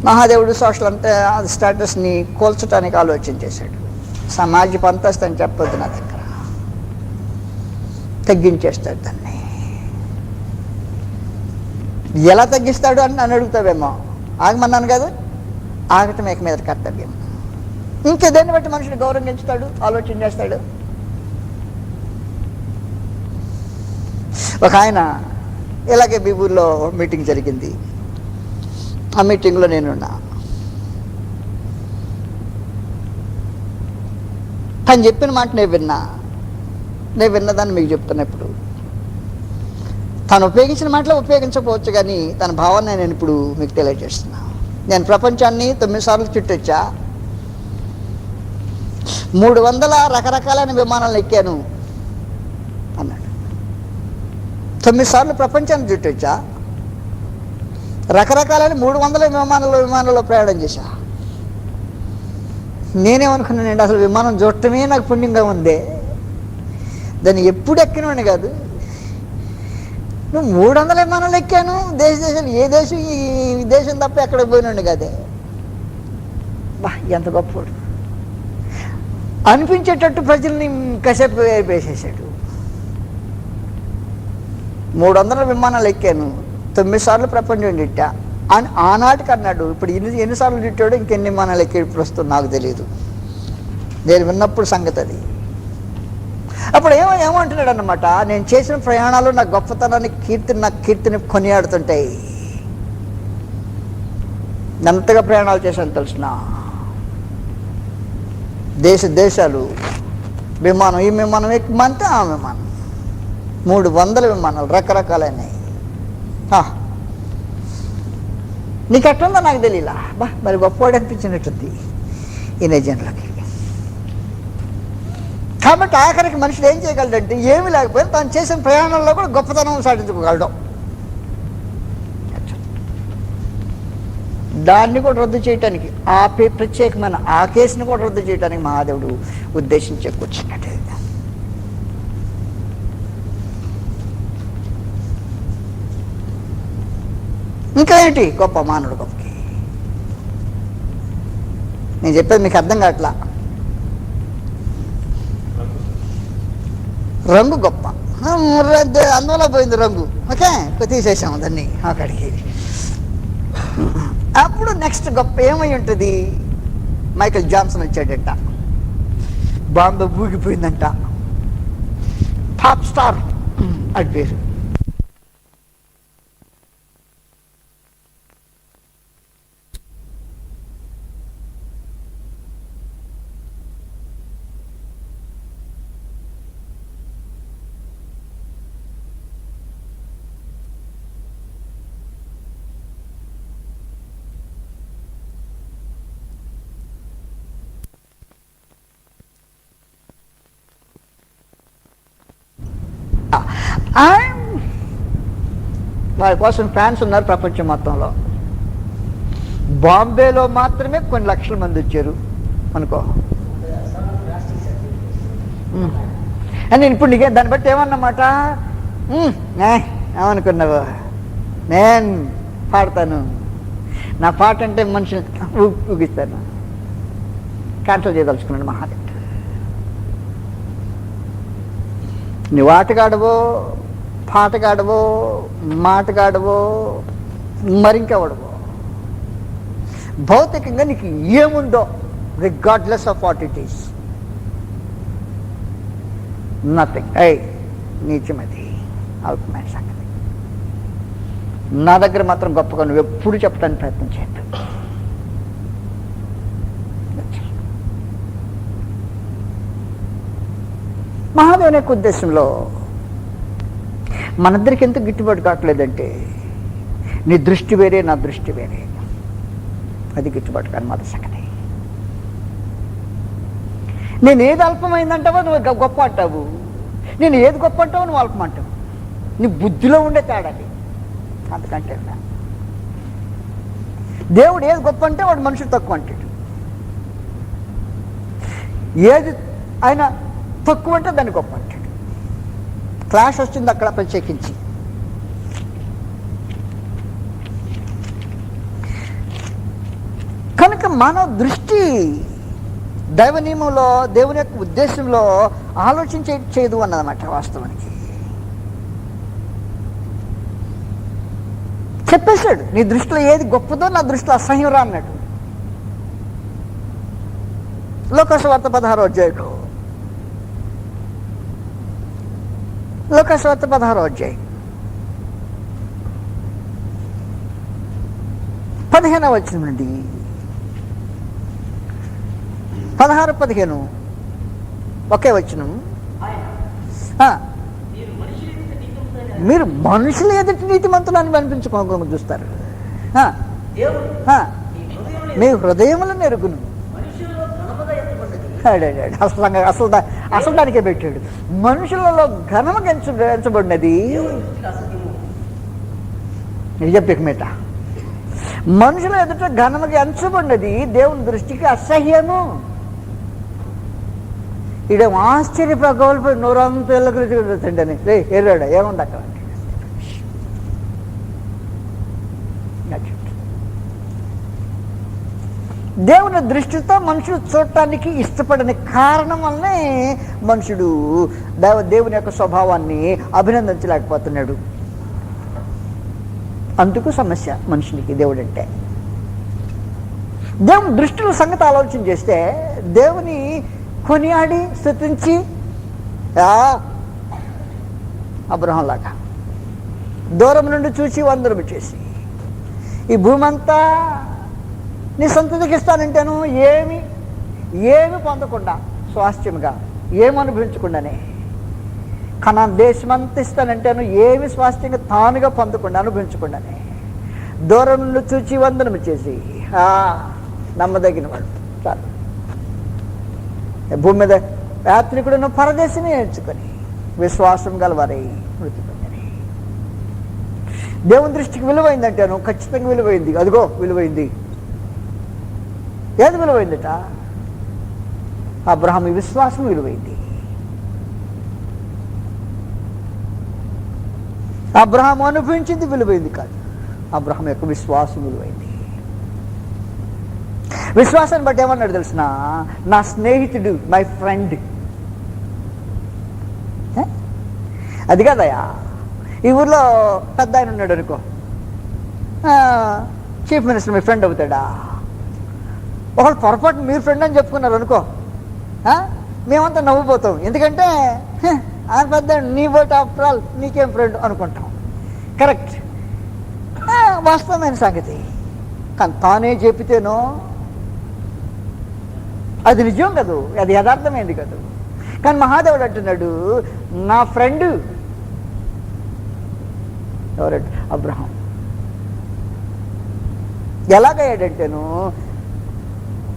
మహాదేవుడు సోషల్ అంటే స్టేటస్ని కోల్చడానికి ఆలోచన చేశాడు. సమాజపు అంతస్తు అని చెప్పొద్దు నా దగ్గర, తగ్గించేస్తాడు దాన్ని. ఎలా తగ్గిస్తాడు అని నన్ను అడుగుతావేమో. ఆగమన్నాను కదా, ఆగటం ఏక మీద కర్తవ్యం. ఇంకా దేన్ని బట్టి మనుషులు గౌరవించుతాడు, ఆలోచన చేస్తాడు. ఒక ఆయన ఇలాగే బీబూర్లో మీటింగ్ జరిగింది. ఆ మీటింగ్లో నేనున్నా. తను చెప్పిన మాట నేను విన్నదాన్ని మీకు చెప్తున్నా. ఇప్పుడు తను ఉపయోగించిన మాటలో ఉపయోగించకపోవచ్చు, కానీ తన భావాన్ని నేను ఇప్పుడు మీకు తెలియజేస్తున్నా. నేను ప్రపంచాన్ని 9 సార్లు చుట్టొచ్చా, 300 రకరకాలైన విమానాలు ఎక్కాను అన్నాడు. 9 సార్లు ప్రపంచాన్ని చుట్టొచ్చా, రకరకాలైన 300 విమానాల్లో ప్రయాణం చేశా. నేనేమనుకున్నానండి, అసలు విమానం చూడటమే నాకు పుణ్యంగా ఉంది, దాన్ని ఎప్పుడు ఎక్కినవాడిని కాదు. నువ్వు 300 విమానాలు ఎక్కాను, దేశాలు ఏ దేశం, ఈ దేశం తప్ప ఎక్కడ పోయినండి కదే. బా ఎంత గొప్పవాడు అనిపించేటట్టు ప్రజల్ని కసేపు వేసేసాడు. 300 విమానాలు ఎక్కాను, 9 సార్లు ప్రపంచం చుట్టా అని ఆనాటికి అన్నాడు. ఇప్పుడు ఎన్నిసార్లు చుట్టాడో ఇంకెన్ని విమానాలు ఎక్కి ప్రస్తుతం నాకు తెలియదు. నేను విన్నప్పుడు సంగతి అది. అప్పుడు ఏమంటున్నాడు అన్నమాట, నేను చేసిన ప్రయాణాలు నా గొప్పతనాన్ని, కీర్తిని కొనియాడుతుంటాయి. ఎంతగా ప్రయాణాలు చేశాను తెలిసిన, దేశాలు, విమానం, ఈ విమానం ఎక్కమంటే ఆ విమానం, 300 విమానాలు రకరకాలైనవి. నీకు ఎట్లుందో నాకు తెలియలా. బా మరి గొప్పవాడు అనిపించినట్టుంది ఈ నిజంలోకి. కాబట్టి ఆఖరికి మనుషులు ఏం చేయగలడంటే, ఏమీ లేకపోయినా తను చేసిన ప్రయాణంలో కూడా గొప్పతనం సాధించుకోగలడం. దాన్ని కూడా రద్దు చేయటానికి, ఆ ప్రత్యేకమైన ఆ కేసుని కూడా రద్దు చేయడానికి మహాదేవుడు ఉద్దేశించే కూర్చున్నట్టు. ఇంకా ఏంటి గొప్ప మానవుడు గొప్పకి? నేను చెప్పేది మీకు అర్థం కావట్లా. రంగు గొప్ప, అందువల్ల పోయింది రంగు. ఓకే, తీసేసాము దాన్ని అక్కడికి. అప్పుడు నెక్స్ట్ గొప్ప ఏమై ఉంటుంది? మైకేల్ జాన్సన్ వచ్చాడట. బాంబే ఊగిపోయిందంట. టాప్ స్టార్ అది పేరు. వారి కోసం ఫ్యాన్స్ ఉన్నారు ప్రపంచం మొత్తంలో. బాంబేలో మాత్రమే కొన్ని లక్షల మంది వచ్చారు అనుకో. అని ఇప్పుడు నీకే దాన్ని బట్టి ఏమన్నమాట, ఏమనుకున్నావు, నేను పాడతాను, నా పాట అంటే మనుషులు ఊగిస్తాను. క్యాన్సల్ చేయదలుచుకున్నాడు మహాదేవ్. నువ్వు ఆటగాడవో, పాటగాడవో, మాటగాడవో, మరింకెవడవో, భౌతికంగా నీకు ఏముందో regardless of what it is, nothing. నీచమది అవుట్మైన సంగతి. నా దగ్గర మాత్రం గొప్పగా నువ్వు ఎప్పుడు చెప్పడానికి ప్రయత్నం చేయద్దు. మహాదేవుని యొక్క ఉద్దేశంలో మనిద్దరికి ఎంత గిట్టుబాటు కావట్లేదంటే, నీ దృష్టి వేరే, నా దృష్టి వేరే. అది గిట్టుబాటు కాని మాట సంగతి. నేను ఏది అల్పమైందంటావో నువ్వు గొప్ప అంటావు, నేను ఏది గొప్ప అంటావో నువ్వు అల్పం అంటావు. నీ బుద్ధిలో ఉండే తేడాది. అందుకంటే దేవుడు ఏది గొప్ప అంటే వాడు మనుషుడు తక్కువ అంటాడు. ఏది ఆయన తక్కువ అంటే దాన్ని గొప్ప అంటాడు. క్లాష్ వచ్చింది అక్కడ ప్రత్యేకించి. కనుక మానవ దృష్టి దైవ నియమంలో, దేవుని యొక్క ఉద్దేశంలో చేయదు అన్నదన్నమాట. వాస్తవానికి చెప్పేశాడు, నీ దృష్టిలో ఏది గొప్పదో నా దృష్టిలో అసహ్యం రా అన్నాడు. లోకసువార్త 16వ అధ్యాయం, లోకసువార్త 16వ అధ్యాయం 15వ వచనం నుండి 16-15 ఒకే వచనం. మీరు మనుషులు ఎదుటి నీతిమంతులని అనిపించుకోకుండా చూస్తారు. మీ హృదయములను ఎరుగును. అసలు దానికే పెట్టాడు. మనుషులలో ఘనము ఎంచబడినది నిజపెకమేట. మనుషుల ఎదుట ఘనముగా ఎంచబడినది దేవుని దృష్టికి అసహ్యము. ఇదేం ఆశ్చర్యపగోల్పోయి నూరంతా ఎల్లగలుగుతుండీ అని ఎర్రాడా ఏముంది అక్కడ. దేవుని దృష్టితో మనుషుడు చూడటానికి ఇష్టపడని కారణం వల్లనే మనుషుడు దేవుని యొక్క స్వభావాన్ని అభినందించలేకపోతున్నాడు. అందుకు సమస్య మనుషునికి దేవుడు అంటే. దేవుని దృష్టిలో సంగతి ఆలోచన చేస్తే దేవుని కొనియాడి స్తుతించి అబ్రహం లాగా దూరం నుండి చూసి వందనము చేసి, ఈ భూమి అంతా నీ సొంతకి ఇస్తానంటాను, ఏమి పొందకుండా స్వాస్థ్యముగా ఏమి అనుభవించకుండానే, కనాన్ దేశమంతా ఇస్తానంటాను, ఏమి స్వాస్థ్యంగా తానుగా పొందకుండా అనుభవించకుండానే దూరం నుండి చూచి వందనము చేసి నమ్మదగిన వాడు చాలు. భూమి మీద యాత్రికుడును పరదేశిని ఎంచుకొని విశ్వాసం గలవారై మృతి పొందని. దేవుని దృష్టికి విలువైందంటాను, ఖచ్చితంగా విలువైంది. అదిగో విలువైంది. ఏది విలువైందట? అబ్రహాము విశ్వాసం విలువైంది. అబ్రహాము అనుభవించింది విలువైంది కాదు, అబ్రహాం యొక్క విశ్వాసం విలువైంది. విశ్వాసాన్ని బట్టి ఏమన్నాడు తెలిసిన, నా స్నేహితుడు, మై ఫ్రెండ్. అది కాదయా, ఈ ఊర్లో పెద్ద ఆయన ఉన్నాడు అనుకో, చీఫ్ మినిస్టర్ మీ ఫ్రెండ్ అవుతాడా? ఒకళ్ళు పొరపాటు మీరు ఫ్రెండ్ అని చెప్పుకున్నారు అనుకో, మేమంతా నవ్వుపోతాం. ఎందుకంటే ఆయన పెద్ద, నీ బోట్ ఆఫ్టర్ ఆల్ నీకేం ఫ్రెండ్ అనుకుంటాం. కరెక్ట్, వాస్తవమైన సంగతి. కానీ తానే చెప్పితేనో అది నిజం కదూ, అది యథార్థమైంది కదూ. కానీ మహాదేవుడు అంటున్నాడు, నా ఫ్రెండ్ ఎవరంటే అబ్రహాం. ఎలాగయ్యాడంటేను,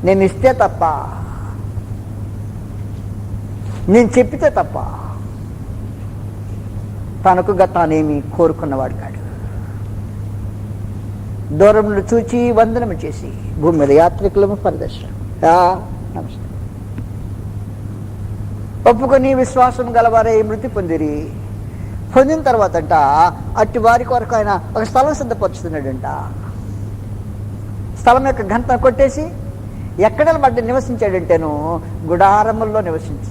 నేను ఇస్తే తప్ప, నేను చెప్పితే తప్ప తనకుగా తానేమి కోరుకున్నవాడు కాడు. దూరంలో చూచి వందనము చేసి భూమి మీద యాత్రికులము పరిదర్శనం. నమస్తే. ఒప్పుకొని విశ్వాసం గలవారే మృతి పొందిరి. పొందిన తర్వాత అంట అట్టి వారి కొరకు ఆయన ఒక స్థలం సిద్ధపరుచుతున్నాడంట. స్థలం యొక్క ఘనత కొట్టేసి ఎక్కడ నివసించాడంటేను, గుడారముల్లో నివసించు,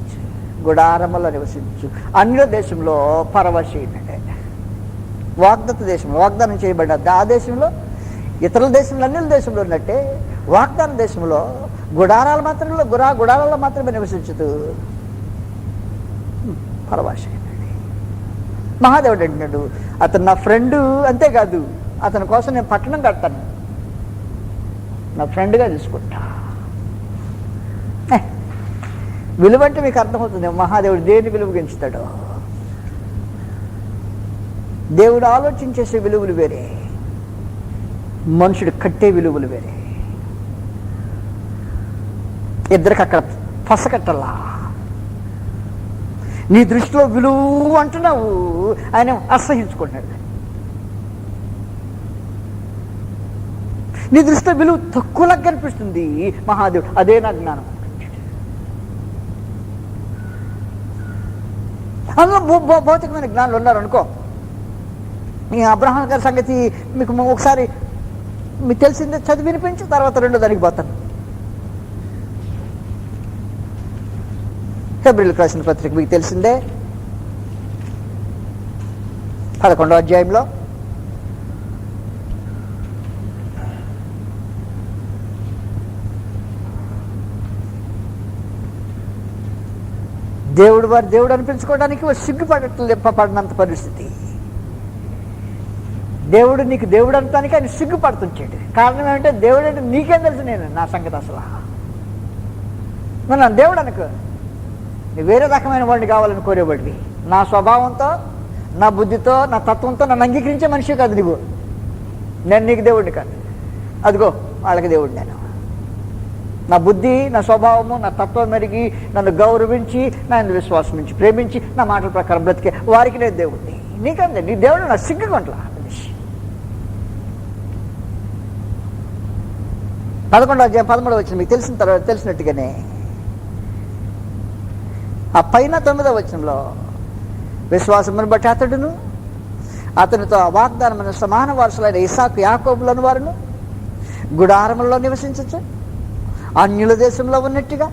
గుడారముల్లో నివసించు. అన్య దేశంలో పరవశీనుడే. వాగ్దత్త దేశంలో వాగ్దానం చేయబడ్డ ఆ దేశంలో, ఇతరుల దేశంలో, అన్యుల దేశంలో ఉన్నట్టే వాగ్దాన దేశంలో గుడారాలు మాత్రమే, గుడారాల్లో మాత్రమే నివసించదు పరవశీనుడే. మహాదేవుడు అంటున్నాడు, అతను నా ఫ్రెండు. అంతేకాదు, అతని కోసం నేను పట్టణం కడతాను, నా ఫ్రెండ్గా తీసుకుంటా. విలువ అంటే మీకు అర్థమవుతుంది మహాదేవుడు దేని విలువగించుతాడో. దేవుడు ఆలోచించేసే విలువలు వేరే, మనుషుడు కట్టే విలువలు వేరే. ఇద్దరికి అక్కడ పసకట్టల్లా. నీ దృష్టిలో విలువ అంటున్నావు, ఆయన అసహించుకుంటున్నాడు. నీ దృష్టిలో విలువ తక్కువలా కనిపిస్తుంది, మహాదేవుడు అదే నా జ్ఞానం. అందులో భౌతికమైన జ్ఞానులు ఉన్నారు అనుకో. ఈ అబ్రహాం గారి సంగతి మీకు ఒకసారి మీకు తెలిసిందే చదివి వినిపించి తర్వాత రెండో దానికి పోతాను. హెబ్రీయులకు రాసిన పత్రిక మీకు తెలిసిందే, 11వ అధ్యాయంలో దేవుడు వారి దేవుడు అనిపించుకోవడానికి సిగ్గుపడినంత పరిస్థితి. దేవుడు నీకు దేవుడు అనటానికి ఆయన సిగ్గుపడుతుంటాడు. కారణం ఏమంటే, దేవుడు అంటే నీకేం తెలుసు, నేను నా సంగతి అసలు నన్ను దేవుడు అనుకో. నువ్వు వేరే రకమైన వాడిని కావాలని కోరేవాడివి. నా స్వభావంతో, నా బుద్ధితో, నా తత్వంతో నన్ను అంగీకరించే మనిషి కాదు నువ్వు. నేను నీకు దేవుడిని కాదు. అదిగో వాళ్ళకి దేవుడు నేను. నా బుద్ధి, నా స్వభావము, నా తత్వం మెరిగి నన్ను గౌరవించి, నా విశ్వాసం నుంచి ప్రేమించి, నా మాటల ప్రకారం బ్రతికే వారికి నేను దేవుడిని. నీకంటే నీ దేవుడు నా సిగ్గుకుంటా. 11వ అధ్యాయం 13వ వచనం మీకు తెలిసిన తర్వాత తెలిసినట్టుగానే ఆ పైన 9వ వచనంలో, విశ్వాసమును బట్టి అతడును అతనితో వాగ్దానమైన సమాన వారసులైన ఇస్సాకు యాకోబులను వారును గుడారములలో నివసించచ్చు, అన్యుల దేశంలో ఉన్నట్టుగా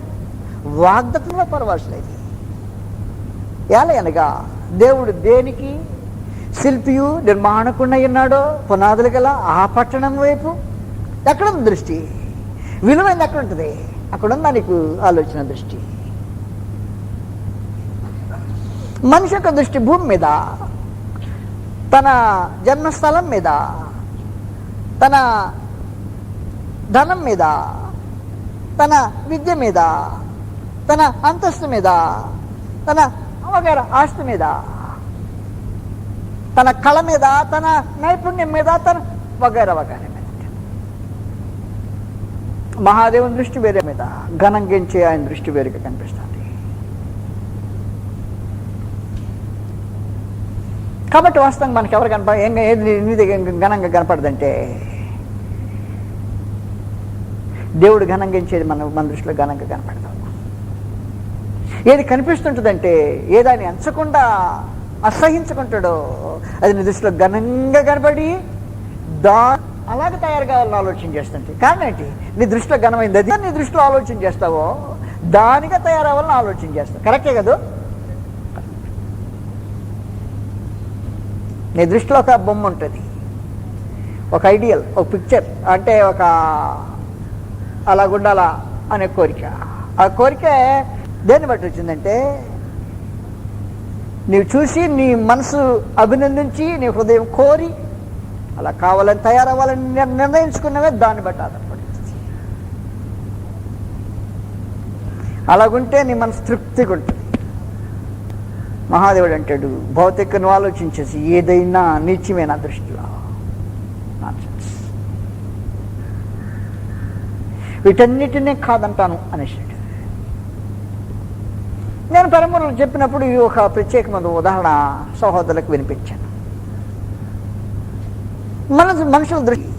వాగ్దత్తంలో పరవాసులేదు. ఏలయనగా దేవుడు దేనికి శిల్పియు నిర్మాణకుండా ఉన్నాడో పునాదులు గల ఆ పట్టణం వైపు ఎక్కడుంది దృష్టి? విలువైంది ఎక్కడ ఉంటుంది? అక్కడుందా నీకు ఆలోచన దృష్టి? మనిషి యొక్క దృష్టి భూమి మీద, తన జన్మస్థలం మీద, తన ధనం మీద, తన విద్య మీద, తన అంతస్తు మీద, తన వగైరా ఆస్తి మీద, తన కళ మీద, తన నైపుణ్యం మీద, తన వగైరా వగైరా మీద. మహాదేవుని దృష్టి వేరే మీద, ఘనంగించే ఆయన దృష్టి వేరుగా కనిపిస్తుంది. కాబట్టి వాస్తవంగా మనకి ఎవరు ఏది నీ దగ్గర ఘనంగా కనపడదంటే, దేవుడు ఘనంగించేది మన దృష్టిలో ఘనంగా కనపడతాం. ఏది కనిపిస్తుంటుందంటే, ఏదాన్ని ఎంచకుండా అసహించుకుంటాడో అది నీ దృష్టిలో ఘనంగా కనపడి అలాగే తయారు కావాలని ఆలోచన చేస్తుంటే. కారణం ఏంటి? నీ దృష్టిలో ఘనమైంది అది నీ దృష్టిలో ఆలోచన చేస్తావో దానిగా తయారవ్వాలని ఆలోచన చేస్తావు. కరెక్టే కదా? నీ దృష్టిలో ఒక బొమ్మ ఉంటుంది, ఒక ఐడియల్, ఒక పిక్చర్, అంటే ఒక అలాగుండాలా అనే కోరిక. ఆ కోరిక దేన్ని బట్టి వచ్చిందంటే, నీవు చూసి నీ మనసు అభినందించి నీ హృదయం కోరి అలా కావాలని తయారవ్వాలని నిర్ణయించుకున్నవే దాన్ని బట్టి ఆధారపడుతుంది. అలాగుంటే నీ మనసు తృప్తిగా ఉంటుంది. మహాదేవుడు అంటాడు, భౌతికను ఆలోచించేసి ఏదైనా నీచమే నా దృష్టిలో, వీటన్నిటినీ కాదంటాను అనేసాడు. నేను పరమూరులు చెప్పినప్పుడు ఈ ఒక ప్రత్యేకమైన ఉదాహరణ సహోదరులకు వినిపించాను. మనుషుల దృష్టి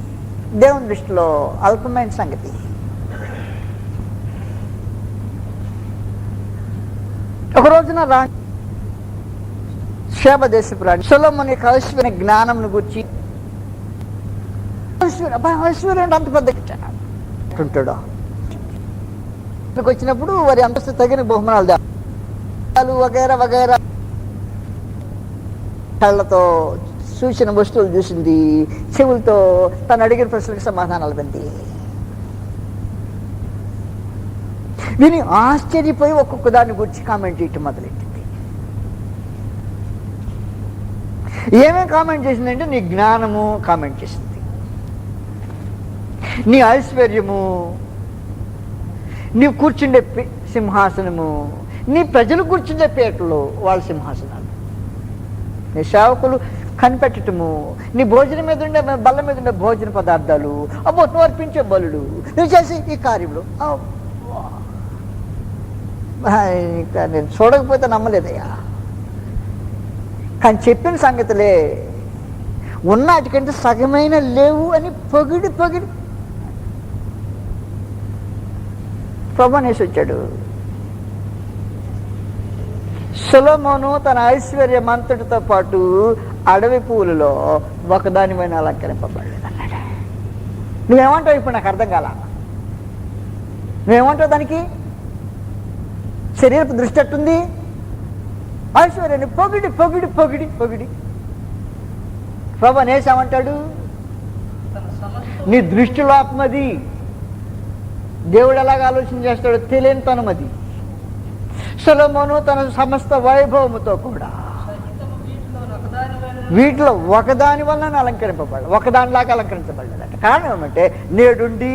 దేవుని దృష్టిలో అల్పమైన సంగతి. ఒక రోజున షేబ దేశపు రాణి సొలొమోను యొక్క ఐశ్వర్య జ్ఞానంను గురించి, ఐశ్వర్యం అంత పెద్ద ఉంటాడు, వచ్చినప్పుడు వారి అంతస్తు తగిన బహుమానాలు వగైరా వగైరా కళ్ళతో చూసిన వస్తువులు చూసింది, చెవులతో తను అడిగిన ప్రశ్నలకు సమాధానాలు వింది. విని ఆశ్చర్యపోయి ఒక్కొక్క దాన్ని గురించి కామెంట్ చేయటం మొదలెట్టింది. ఏమేమి కామెంట్ చేసిందంటే, నీ జ్ఞానము కామెంట్ చేసింది, నీ ఐశ్వర్యము, నీవు కూర్చుండే సింహాసనము, నీ ప్రజలు కూర్చుండే పీటలు వాళ్ళ సింహాసనాలు, నీ సేవకులు కనిపెట్టటము, నీ భోజనం మీద ఉండే బల్ల మీద ఉండే భోజన పదార్థాలు, అబ్బో నువ్వు అర్పించే బలుడు, నువ్వు చేసే ఈ కార్యములు. నేను చూడకపోతే నమ్మలేదయ్యా. కానీ చెప్పిన సంగతులే ఉన్నటికంటే సగమైన లేవు అని పొగిడి పొగిడి ప్రభునేసి వచ్చాడు. సొలొమోను తన ఐశ్వర్యమంతటితో పాటు అడవి పూలలో ఒకదానిపైన అలంకరింపబడలేదు అన్నాడు. నువ్వేమంటావు? ఇప్పుడు నాకు అర్థం కాల. నువ్వేమంటావు? దానికి శరీరపు దృష్టి అట్టుంది. ఐశ్వర్యాన్ని పొగిడి పొగిడి పొగిడి పొగిడి ప్రభు నేసామంటాడు, నీ దృష్టి లోపమది. దేవుడు ఎలాగ ఆలోచన చేస్తాడో తెలియని తనమది. సొలొమోను తన సమస్త వైభవముతో కూడా వీటిలో ఒకదాని వలన అలంకరింపబడ్డాడు, ఒకదానిలాగా అలంకరించబడ్డాడట. కారణం ఏమంటే, నేడుండి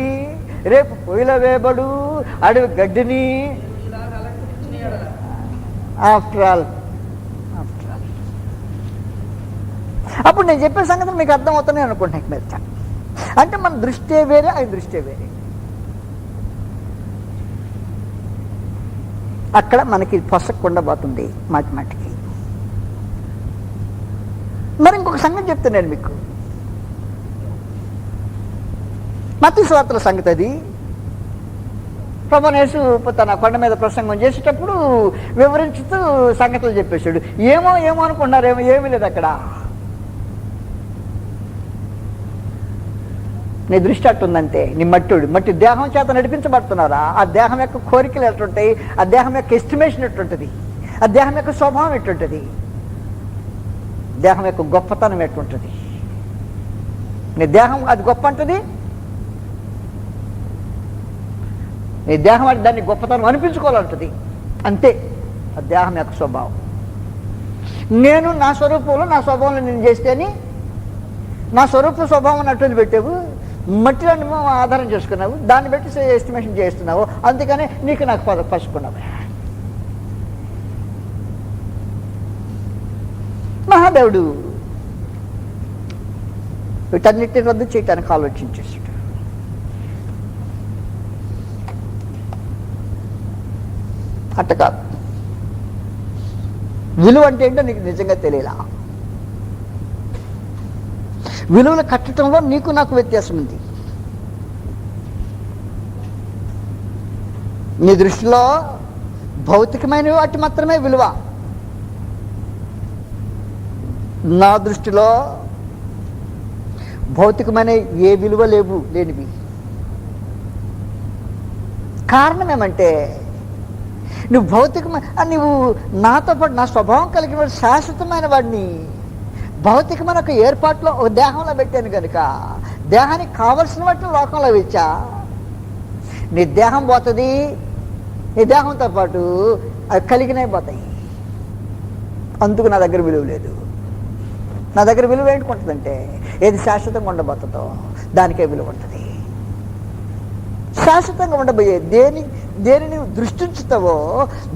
రేపు పొయ్యిలో వేయబడు అడవి గడ్డిని. ఆఫ్టర్ ఆల్ అప్పుడు నేను చెప్పే సంగతి మీకు అర్థమవుతున్నాయి అనుకుంటున్నాను మీరు. అంటే మన దృష్టే వేరే, ఆయన దృష్టే వేరే. అక్కడ మనకి పొసక్కుండా పోతుంది మాటి మాటికి. మరి ఇంకొక సంగతి చెప్తున్నాను మీకు, మత్తయి సువార్తల సంగతి. అది ప్రభువు యేసు తన కొండ మీద ప్రసంగం చేసేటప్పుడు వివరించుతూ సంగతులు చెప్పేశాడు. ఏమో ఏమో అనుకున్నారేమో, ఏమీ లేదు అక్కడ. నీ దృష్టి అట్టుందంటే, నీ మట్టి దేహం చేత నడిపించబడుతున్నారా? ఆ దేహం యొక్క కోరికలు ఎట్టుంటాయి, ఆ దేహం యొక్క ఎస్టిమేషన్ ఎట్టుంటుంది, ఆ దేహం యొక్క స్వభావం ఎట్టుంటుంది, దేహం యొక్క గొప్పతనం ఎట్టుంటుంది. నీ దేహం అది గొప్ప అంటుంది, నీ దేహం అంటే దాన్ని గొప్పతనం అనిపించుకోవాలంటుంది. అంతే ఆ దేహం యొక్క స్వభావం. నేను నా స్వరూపంలో నా స్వభావంలో నేను చేస్తేని నా స్వరూప స్వభావం అటువంటి పెట్టావు, మట్టిని ఆధారం చేసుకున్నావు, దాన్ని బట్టి ఎస్టిమేషన్ చేస్తున్నావు, అందుకనే నీకు నాకు పసుకున్నావు. మహాదేవుడు వీటన్నిటిని రద్దు చేయటానికి ఆలోచించేసాడు. అట్ట కాదు. విలువ అంటే ఏంటో నీకు నిజంగా తెలియలా. విలువలు కట్టడంలో నీకు నాకు వ్యత్యాసం ఉంది. నీ దృష్టిలో భౌతికమైన వాటి మాత్రమే విలువ, నా దృష్టిలో భౌతికమైన ఏ విలువ లేనివి. కారణం ఏమంటే, నువ్వు నువ్వు నాతో పాటు నా స్వభావం కలిగిన శాశ్వతమైన వాడిని భౌతికమైన ఒక ఏర్పాట్లో ఒక దేహంలో పెట్టాను కనుక దేహానికి కావలసిన వాటిని లోకంలో ఇచ్చా. నీ దేహం పోతుంది, ఈ దేహంతో పాటు అవి కలిగినే పోతాయి. అందుకు నా దగ్గర విలువ లేదు. నా దగ్గర విలువ ఏంటుకుంటుందంటే ఏది శాశ్వతంగా ఉండబోతుందో దానికే విలువ ఉంటుంది. శాశ్వతంగా ఉండబోయే దేనిని దృష్టించుతావో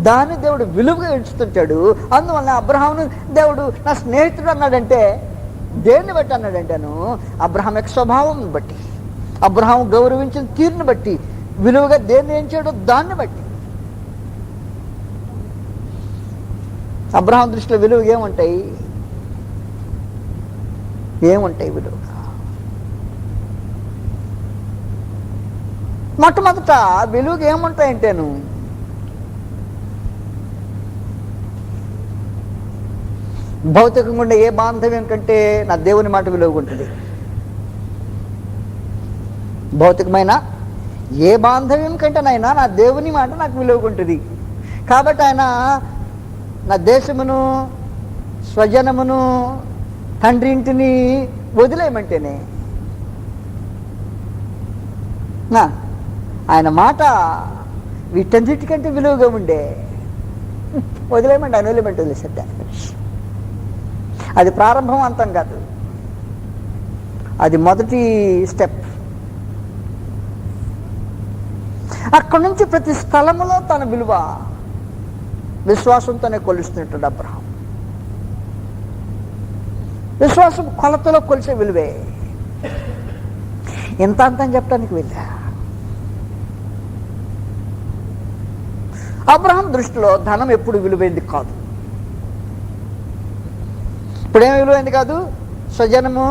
దాన్ని దేవుడు విలువగా ఎంచుతుంటాడు. అందువల్ల అబ్రహామును దేవుడు నా స్నేహితుడు అన్నాడంటే దేన్ని బట్టి అన్నాడంటేను అబ్రహాం యొక్క స్వభావం బట్టి, అబ్రహాం గౌరవించిన తీరుని బట్టి, విలువగా దేన్ని ఎంచాడో దాన్ని బట్టి. అబ్రహాం దృష్టిలో విలువ ఏముంటాయి విలువగా? మొట్టమొదట విలువగా ఏముంటాయంటేను భౌతికంగా ఉండే ఏ బాంధవ్యం కంటే నా దేవుని మాట విలువగా ఉంటుంది. భౌతికమైన ఏ బాంధవ్యం కంటేనైనా నా దేవుని మాట నాకు విలువగా ఉంటుంది. కాబట్టి ఆయన నా దేశమును, స్వజనమును, తండ్రి ఇంటిని వదిలేయమంటేనే ఆయన మాట వీటన్నిటికంటే విలువగా ఉండే వదిలేయమంటే ఆయన వదిలేమంటే వదిలేసద్దా. అది ప్రారంభం, అంతం కాదు. అది మొదటి స్టెప్. అక్కడి నుంచి ప్రతి స్థలములో తన విలువ విశ్వాసంతోనే కొలుస్తుంటాడు అబ్రహాం. విశ్వాసం కొలతలో కొలిసే విలువే. ఎంత అంతం చెప్పడానికి వెళ్ళా. అబ్రహాం దృష్టిలో ధనం ఎప్పుడు విలువైంది కాదు. ఇప్పుడేం విలువైంది కాదు? స్వజనము,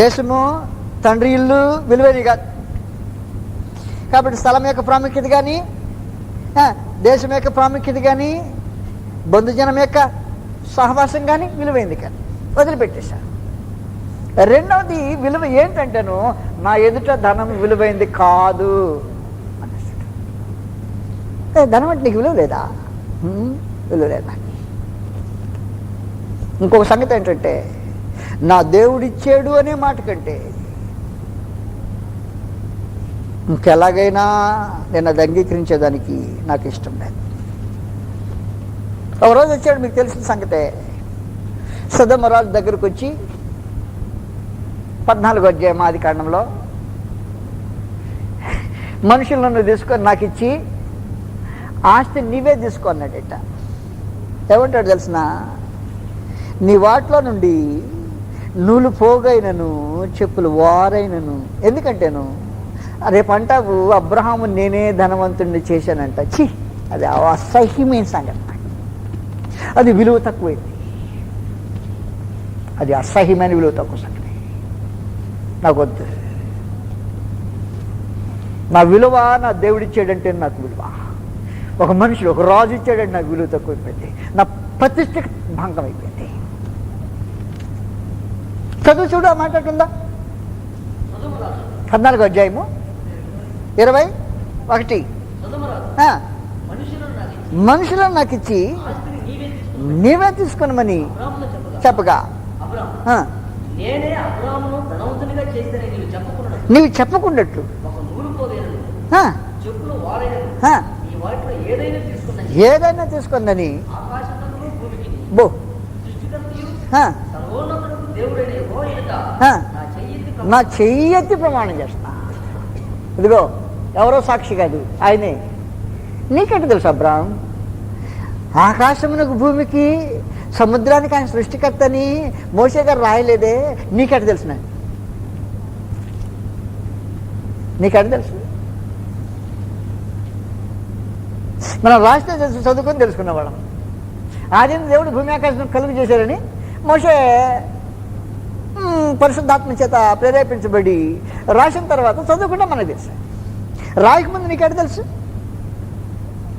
దేశము, తండ్రి ఇల్లు విలువైనవి కాదు. కాబట్టి స్థలం యొక్క ప్రాముఖ్యత కానీ, దేశం యొక్క ప్రాముఖ్యత కానీ, బంధుజనం యొక్క సహవాసం కానీ విలువైంది కానీ వదిలిపెట్టేశాను. రెండవది విలువ ఏంటంటేను నా ఎదుట ధనం విలువైంది కాదు అనేసాడు. ధనం అంటే నీకు విలువ లేదా? విలువ లేదా? ఇంకొక సంగతి ఏంటంటే నా దేవుడిచ్చాడు అనే మాట కంటే ఇంకెలాగైనా నేను అది అంగీకరించేదానికి నాకు ఇష్టం లేదు. ఒక రోజు వచ్చాడు, మీకు తెలిసిన సంగతే. సొదొమ రాజు దగ్గరకు వచ్చి 14వ అధ్యాయం ఆది కాండంలో మనుషులను తీసుకొని నాకు ఇచ్చి ఆస్తి నీవే తీసుకో అన్నాడట. ఏమంటాడు తెలిసిన? నీ వాటిలో నుండి నూలు పోగైనను చెప్పులు వారైనను. ఎందుకంటేను రేపు అంటావు అబ్రహాము నేనే ధనవంతుడిని చేశానంట. ఛీ, అది అసహ్యమైన సంగతి. అది విలువ తక్కువైంది. అది అసహ్యమైన విలువ తక్కువ సంగతి. నాకు వద్దు. నా విలువ నా దేవుడిచ్చాడంటే నాకు విలువ. ఒక మనుషుడు, ఒక రాజు ఇచ్చాడంటే నాకు విలువ తక్కువైపోయింది. నా ప్రతిష్ట భంగం అయిపోయింది. చదువు చూడు, ఆ మాట ఉందా? 14వ అధ్యాయము 21. మనుషులను నాకు ఇచ్చి నీవే తీసుకున్నామని చెప్పగా నీవు చెప్పకుండాట్లు ఏదైనా తీసుకుందని బో నా చెయ్యెత్తి ప్రమాణం చేస్తున్నా. ఇదిగో ఎవరో సాక్షి కాదు, ఆయనే. నీకెట్ట తెలుసు అబ్రహాం? ఆకాశమునకు భూమికి సముద్రానికి ఆయన సృష్టికర్త అని మోషే గారు రాయలేదే, నీకెట్ట తెలుసు? నీకెట్ట తెలుసు? మనం రాస్తే తెలుసు, చదువుకొని తెలుసుకున్నవాళ్ళం. ఆదిన దేవుడు భూమి ఆకాశం కలుగు చేశారని మోషే పరిశుద్ధాత్మ చేత ప్రేరేపించబడి రాసిన తర్వాత చదువుకుంటే మనకు తెలుసు. రాయకముందు నీకెట్ట తెలుసు?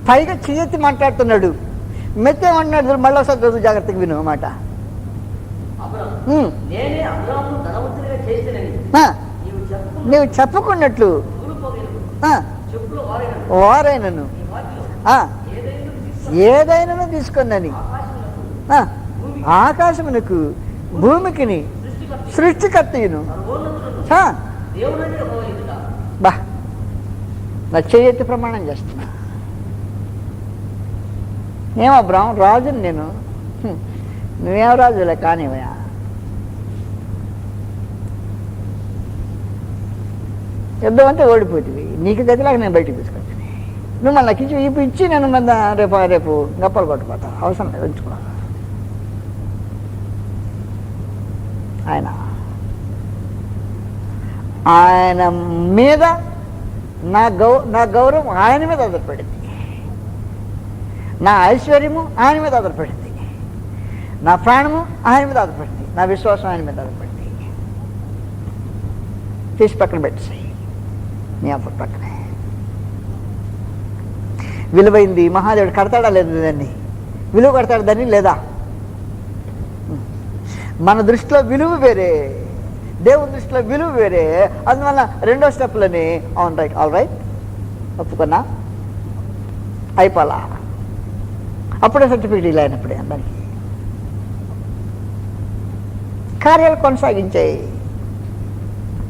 పైగా చెయ్యెత్తి మాట్లాడుతున్నాడు. మెత్తేమన్నాడు? మళ్ళీ ఒకసారి చదువు, జాగ్రత్తగా విను మాట. నీవు చెప్పకున్నట్లు వారైనను ఏదైనా తీసుకున్నని ఆకాశమునకు భూమికిని సృష్టికర్తయును. బా నా చేయెత్తి ప్రమాణం చేస్తున్నా. ఏమో బ్రహ్మ రాజుని నేను. నువ్వేం రాజులే కానివయా. యుద్ధం అంటే ఓడిపోతుంది. నీకు గదిలాగా నేను బయటకు తీసుకొచ్చాను. నువ్వు మళ్ళీ నాకు ఇచ్చి నేను రేపు గప్పలు కొట్టుకోతా. అవసరం లేదు, ఉంచుకున్నా. ఆయన మీద నా గౌరవం ఆయన మీద ఆధారపడింది. నా ఐశ్వర్యము ఆయన మీద ఆధారపడింది. నా ప్రాణము ఆయన మీద ఆధారపడింది. నా విశ్వాసం ఆయన మీద ఆధారపడింది. తీసి పక్కన పెట్టేసి నీ అప్పుడు పక్కనే విలువైంది. మహాదేవుడు కడతాడా లేదు దాన్ని? విలువ కడతాడు దాన్ని లేదా? మన దృష్టిలో విలువ వేరే, దేవుని దృష్టిలో విలువ వేరే. అందువల్ల రెండో స్టెప్లని ఆన్ రైట్, ఆల్ రైట్, ఒప్పుకున్నా, అయిపోలా. అప్పుడే సర్టిఫికేట్ ఇలా అయినప్పుడే అందరికి కార్యాలు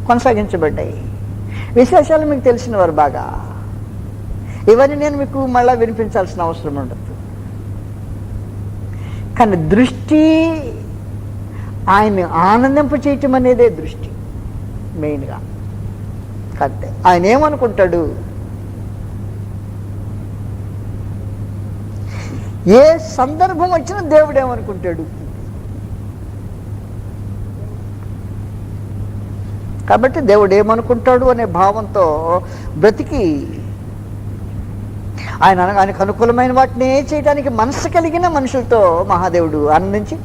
కొనసాగించబడ్డాయి. విశేషాలు మీకు తెలిసిన వారు బాగా. ఇవన్నీ నేను మీకు మళ్ళీ వినిపించాల్సిన అవసరం ఉండదు. కానీ దృష్టి ఆయన్ని ఆనందింప చేయటం అనేదే దృష్టి మెయిన్గా. అంతే. ఆయన ఏమనుకుంటాడు? ఏ సందర్భం వచ్చినా దేవుడు ఏమనుకుంటాడు? కాబట్టి దేవుడు ఏమనుకుంటాడు అనే భావంతో బ్రతికి ఆయనకు అనుకూలమైన వాటిని చేయడానికి మనసు కలిగిన మనుషులతో మహాదేవుడు ఆనందించి,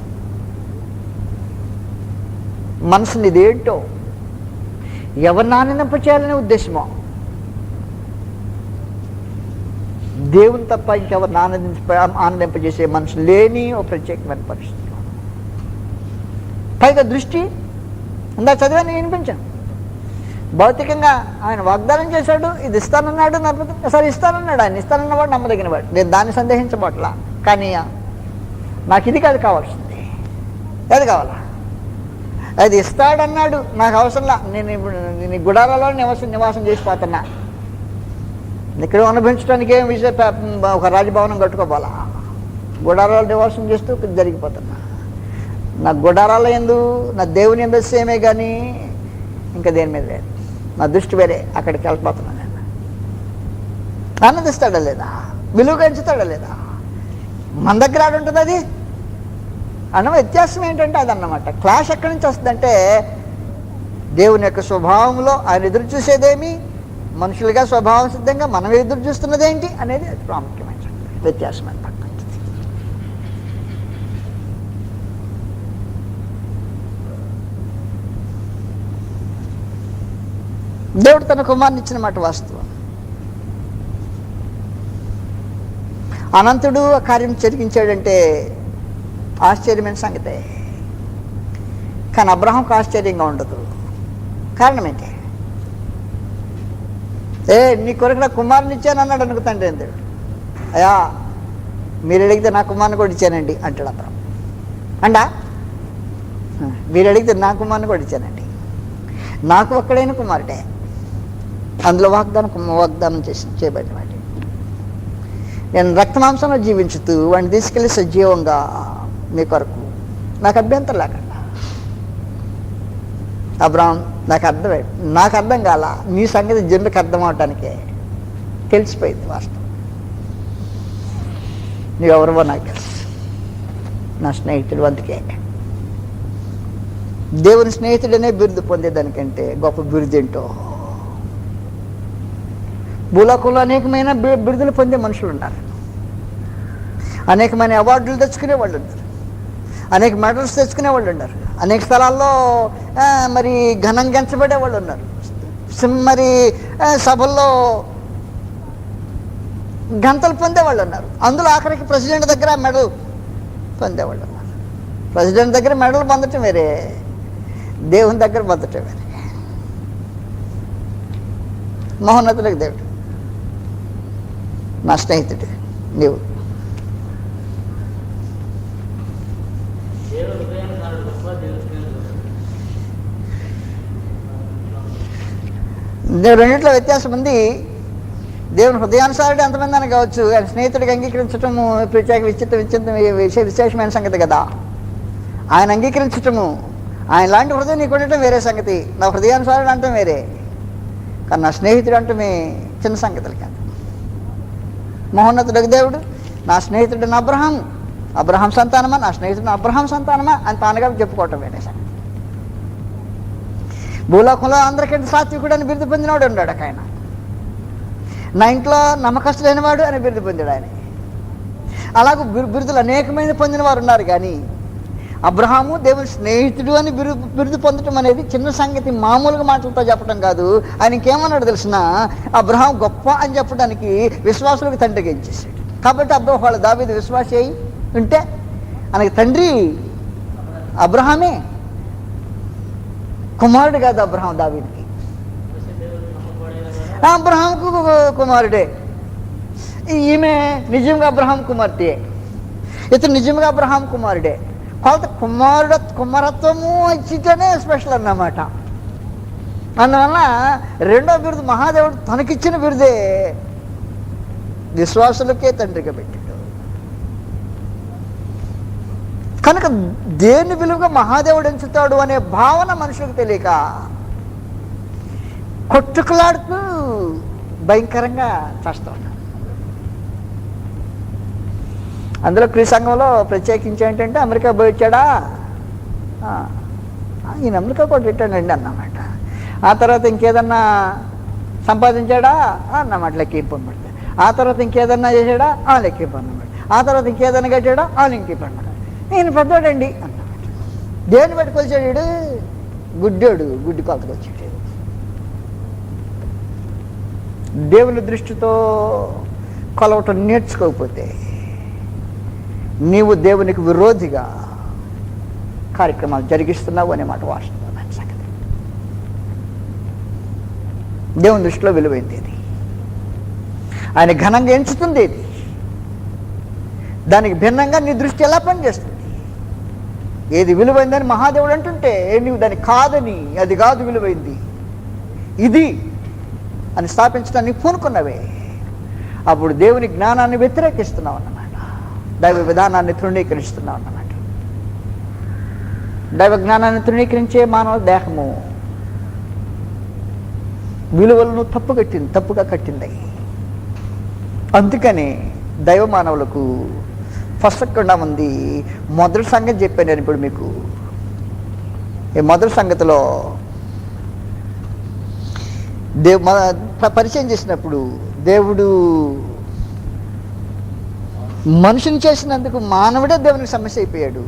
మనసుని ఇదేంటో ఎవరిని ఆనందింపచేయాలనే ఉద్దేశమో, దేవుని తప్ప ఇంకెవరిని ఆనందింపజేసే మనుషులు లేని ఓ ప్రత్యేకమైన పరిస్థితి. పైగా దృష్టి ఇందా చదివాను, వినిపించాను. భౌతికంగా ఆయన వాగ్దానం చేశాడు, ఇది ఇస్తానన్నాడు, సరే ఇస్తానన్నాడు. ఆయన ఇస్తానన్నవాడు నమ్మదగిన వాడు, నేను దాన్ని సందేహించబోట్లా. కానీ నాకు ఇది కాదు కావాల్సింది. ఏది కావాలా? అది ఇస్తాడన్నాడు, నాకు అవసరంలా. నేను ఇప్పుడు నీ గుడారాలో నివాసం చేసిపోతున్నా. ఇక్కడ అనుభవించడానికి ఏం ఒక రాజభవనం కట్టుకోవాలా? గుడారాలు నివాసం చేస్తూ జరిగిపోతున్నా. నా గుడారాల ఎందు, నా దేవుని ఎందు సేమే కానీ ఇంకా దేని మీద లేదు. నా దృష్టి వేరే, అక్కడికి వెళ్ళిపోతున్నాను. నేను ఆనందిస్తాడా లేదా? విలువగా ఎంచుతాడా లేదా? మన దగ్గర ఆడు ఉంటుంది అది అన్న. వ్యత్యాసం ఏంటంటే అదన్నమాట. క్లాష్ ఎక్కడి నుంచి వస్తుందంటే దేవుని యొక్క స్వభావంలో ఆయన ఎదురు చూసేదేమి, మనుషులుగా స్వభావం సిద్ధంగా మనం ఎదురు చూస్తున్నదేంటి అనేది అది ప్రాముఖ్యమైన వ్యత్యాసం అని పక్కన. దేవుడు తన కుమారుని ఇచ్చిన మాట వాస్తవం. అనంతుడు ఆ కార్యం జరిగించాడంటే ఆశ్చర్యమైన సంగతే. కానీ అబ్రహాంకు ఆశ్చర్యంగా ఉండదు. కారణం ఏంటి? నీ కొరకు నా కుమారుని ఇచ్చాను అన్నాడు అనుకు తండ్రి దేవుడు. అయ్యా మీరు అడిగితే నా కుమారుని కూడా ఇచ్చానండి అంటాడు అబ్రహాం. అండా మీరు అడిగితే నా కుమారుని కూడా ఇచ్చానండి. నాకు ఒక్కడైన కుమారుడే, అందులో వాగ్దానం చేయబడిన వాటి. నేను రక్తమాంసంలో జీవించుతూ వాడిని తీసుకెళ్ళి సజీవంగా మీ కొరకు, నాకు అభ్యంతరం లేకుండా. అబ్రహాం నాకు అర్థం కాల, నీ సంగతి జన్మకి అర్థం అవటానికే తెలిసిపోయింది వాస్తవం. నువ్వెవరివో నాకు తెలుసు, నా స్నేహితుడు. అందుకే దేవుని స్నేహితుడనే బిరుదు పొందేదానికంటే గొప్ప బిరుదు ఏంటో. భూలోకంలో అనేకమైన బిరుదులు పొందే మనుషులు ఉన్నారు. అనేకమైన అవార్డులు తెచ్చుకునే వాళ్ళు ఉన్నారు. అనేక మెడల్స్ తెచ్చుకునే వాళ్ళు ఉన్నారు. అనేక స్థలాల్లో మరి ఘనంగా ఎంచబడే వాళ్ళు ఉన్నారు. మరి సభల్లో గంతలు పొందేవాళ్ళు ఉన్నారు. అందులో ఆఖరికి ప్రెసిడెంట్ దగ్గర మెడల్ పొందేవాళ్ళు ఉన్నారు. ప్రెసిడెంట్ దగ్గర మెడల్ పొందటం వేరే, దేవుని దగ్గర పొందటం వేరే. మహోన్నతులకు దేవుడు నా స్నేహితుడు నీవు. రెండిట్లో వ్యత్యాసం ఉంది. దేవుని హృదయానుసారుడు ఎంతమంది అని కావచ్చు, ఆయన స్నేహితుడికి అంగీకరించటము ప్రత్యేక విశేషమైన సంగతి కదా. ఆయన అంగీకరించటము, ఆయన లాంటి హృదయం నీకు ఉండటం వేరే సంగతి, నా హృదయానుసారుడు అంటాం వేరే. కానీ నా స్నేహితుడు అంటమే చిన్న సంగతులు కాదు. మహోన్నతుడు దేవుడు, నా స్నేహితుడు అబ్రహాం సంతానమా, నా స్నేహితుడు అబ్రహాం సంతానమా అని తానుగా చెప్పుకోవటం వేరే సంగతి. భూలోకంలో అందరికంటే సాత్వికుడు అని బిరుదు పొందినవాడు ఉన్నాడు ఆయన. నా ఇంట్లో నమ్మకస్తులైనవాడు అని బిరుదు పొందాడు ఆయన. అలాగే బిరుదులు అనేకమైన పొందిన వారు ఉన్నారు. కానీ అబ్రహాము దేవుని స్నేహితుడు అని బిరుదు పొందటం అనేది చిన్న సంగతి, మామూలుగా మాటలతో చెప్పడం కాదు. ఆయన ఇంకేమన్నాడు తెలిసిన, అబ్రహాం గొప్ప అని చెప్పడానికి విశ్వాసులకు తండ్రిగా ఇచ్చేసాడు. కాబట్టి అబ్రహాం వాళ్ళ దావీదు విశ్వాసి అయి ఉంటే ఆయనకి తండ్రి అబ్రహామే, కుమారుడు కాదు అబ్రహాం దావీదుకి. అబ్రహాంకు కుమారుడే. ఈమె నిజంగా అబ్రహాం కుమార్తె, ఇతను నిజంగా అబ్రహాం కుమారుడే. కొలత కుమారత్వము ఇచ్చితేనే స్పెషల్ అన్నమాట. అందువల్ల రెండో బిరుదు మహాదేవుడు తనకిచ్చిన బిరుదే విశ్వాసులకే తండ్రిగా పెట్టాడు. కనుక దేని విలువగా మహాదేవుడు ఎంచుతాడు అనే భావన మనుషులకు తెలియక కొట్టుకులాడుతూ భయంకరంగా చేస్తూ ఉన్నాడు. అందులో క్రీస్తు సంఘంలో ప్రత్యేకించి ఏంటంటే అమెరికా పోయి వచ్చాడా, ఈయన అమెరికా కూడా పెట్టాడండి అన్నమాట. ఆ తర్వాత ఇంకేదన్నా సంపాదించాడా అన్నమాట, లెక్కింపు అన్నమాట. ఆ తర్వాత ఇంకేదన్నా చేశాడా లెక్కింపు అన్నమాట. ఆ తర్వాత ఇంకేదన్నా కట్టాడా లెక్కింపు అన్నమాట. ఈయన పెద్దోడండి అన్నమాట. దేన్ని పట్టుకొచ్చాడు, గుడ్డి కొలతకు వచ్చాడు. దేవుని దృష్టితో కొలవటం నేర్చుకోకపోతే నీవు దేవునికి విరోధిగా కార్యక్రమాలు జరిగిస్తున్నావు అనే మాట వాస్తవమైన సంగతి. దేవుని దృష్టిలో విలువైంది ఇది, ఆయన ఘనంగా ఎంచుతుంది ఇది. దానికి భిన్నంగా నీ దృష్టి ఎలా పనిచేస్తుంది? ఏది విలువైందని మహాదేవుడు అంటుంటే నీవు దాన్ని కాదని, అది కాదు విలువైంది ఇది అని స్థాపించడానికి పూనుకున్నవే, అప్పుడు దేవుని జ్ఞానాన్ని వ్యతిరేకిస్తున్నావు అన్నమాట. దైవ విధానాన్ని తృణీకరిస్తున్నావు అన్నమాట. దైవ జ్ఞానాన్ని తృణీకరించే మానవ దేహము విలువలను తప్పుగా కట్టింది. అందుకని దైవ మానవులకు ఫసక్కుండా ఉంది. మొదటి సంగతి చెప్పాను నేను ఇప్పుడు మీకు. ఈ మొదటి సంగతిలో పరిచయం చేసినప్పుడు దేవుడు మనుషుని చేసినందుకు మానవుడే దేవునికి సమస్య అయిపోయాడు.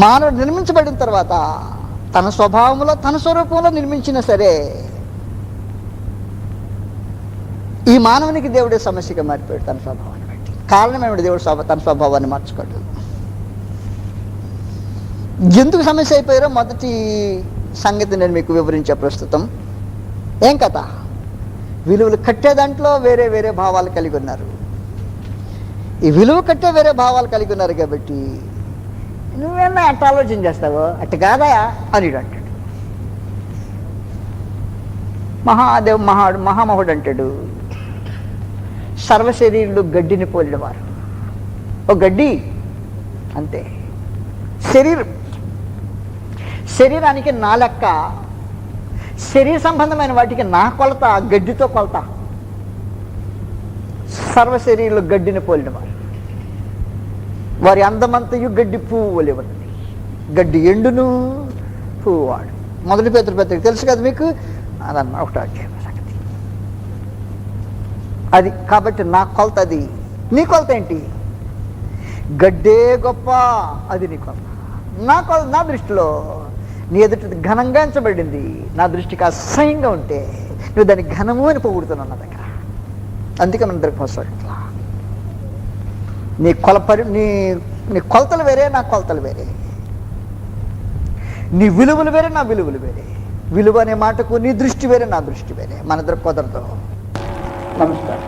మానవుడు నిర్మించబడిన తర్వాత తన స్వభావంలో తన స్వరూపంలో నిర్మించినా సరే ఈ మానవునికి దేవుడే సమస్యగా మారిపోయాడు తన స్వభావాన్ని బట్టి. కారణం ఏమిటి? దేవుడు తన స్వభావాన్ని మార్చుకోడు. ఎందుకు సమస్య అయిపోయారో మొదటి సంగతి నేను మీకు వివరించే ప్రస్తుతం. ఏం కథ? విలువలు కట్టే దాంట్లో వేరే వేరే భావాలు కలిగి ఉన్నారు. ఈ విలువ కట్టే వేరే భావాలు కలిగి ఉన్నారు కాబట్టి నువ్వేనా అట్ట ఆలోచన చేస్తావో, అట్ట కాదయా అని అంటాడు. మహామహుడు అంటాడు, సర్వశరీరులు గడ్డిని పోలినవారు. ఓ గడ్డి అంతే. శరీరానికి నా లెక్క, శరీర సంబంధమైన వాటికి నా కొలత గడ్డితో కొలత. సర్వశరీరులు గడ్డిని పోలినవారు, వారి అందమంతయు గడ్డి పువ్వు వలె ఉన్నది. గడ్డి ఎండును, పువ్వు వాడు. మొదటి పేతురు తెలుసు కదా మీకు, అదన్న ఒకటో అధ్యాయం సంగతి అది. కాబట్టి నా కొలత అది. నీ కొలత ఏంటి? గడ్డే గొప్ప, అది నీ కొలత. నా దృష్టిలో నీ ఎదుటి ఘనంగా ఎంచబడింది, నా దృష్టికి అసహ్యంగా ఉంటే నువ్వు దాన్ని ఘనము అని పొగుడుతున్నావు నా దగ్గర. అందుకే మన దగ్గర పోసట్లా. నీ కొలతలు వేరే, నా కొలతలు వేరే. నీ విలువలు వేరే, నా విలువలు వేరే. విలువ అనే మాటకు నీ దృష్టి వేరే, నా దృష్టి వేరే. మన ఇద్దరు కుదరదు. నమస్కారం.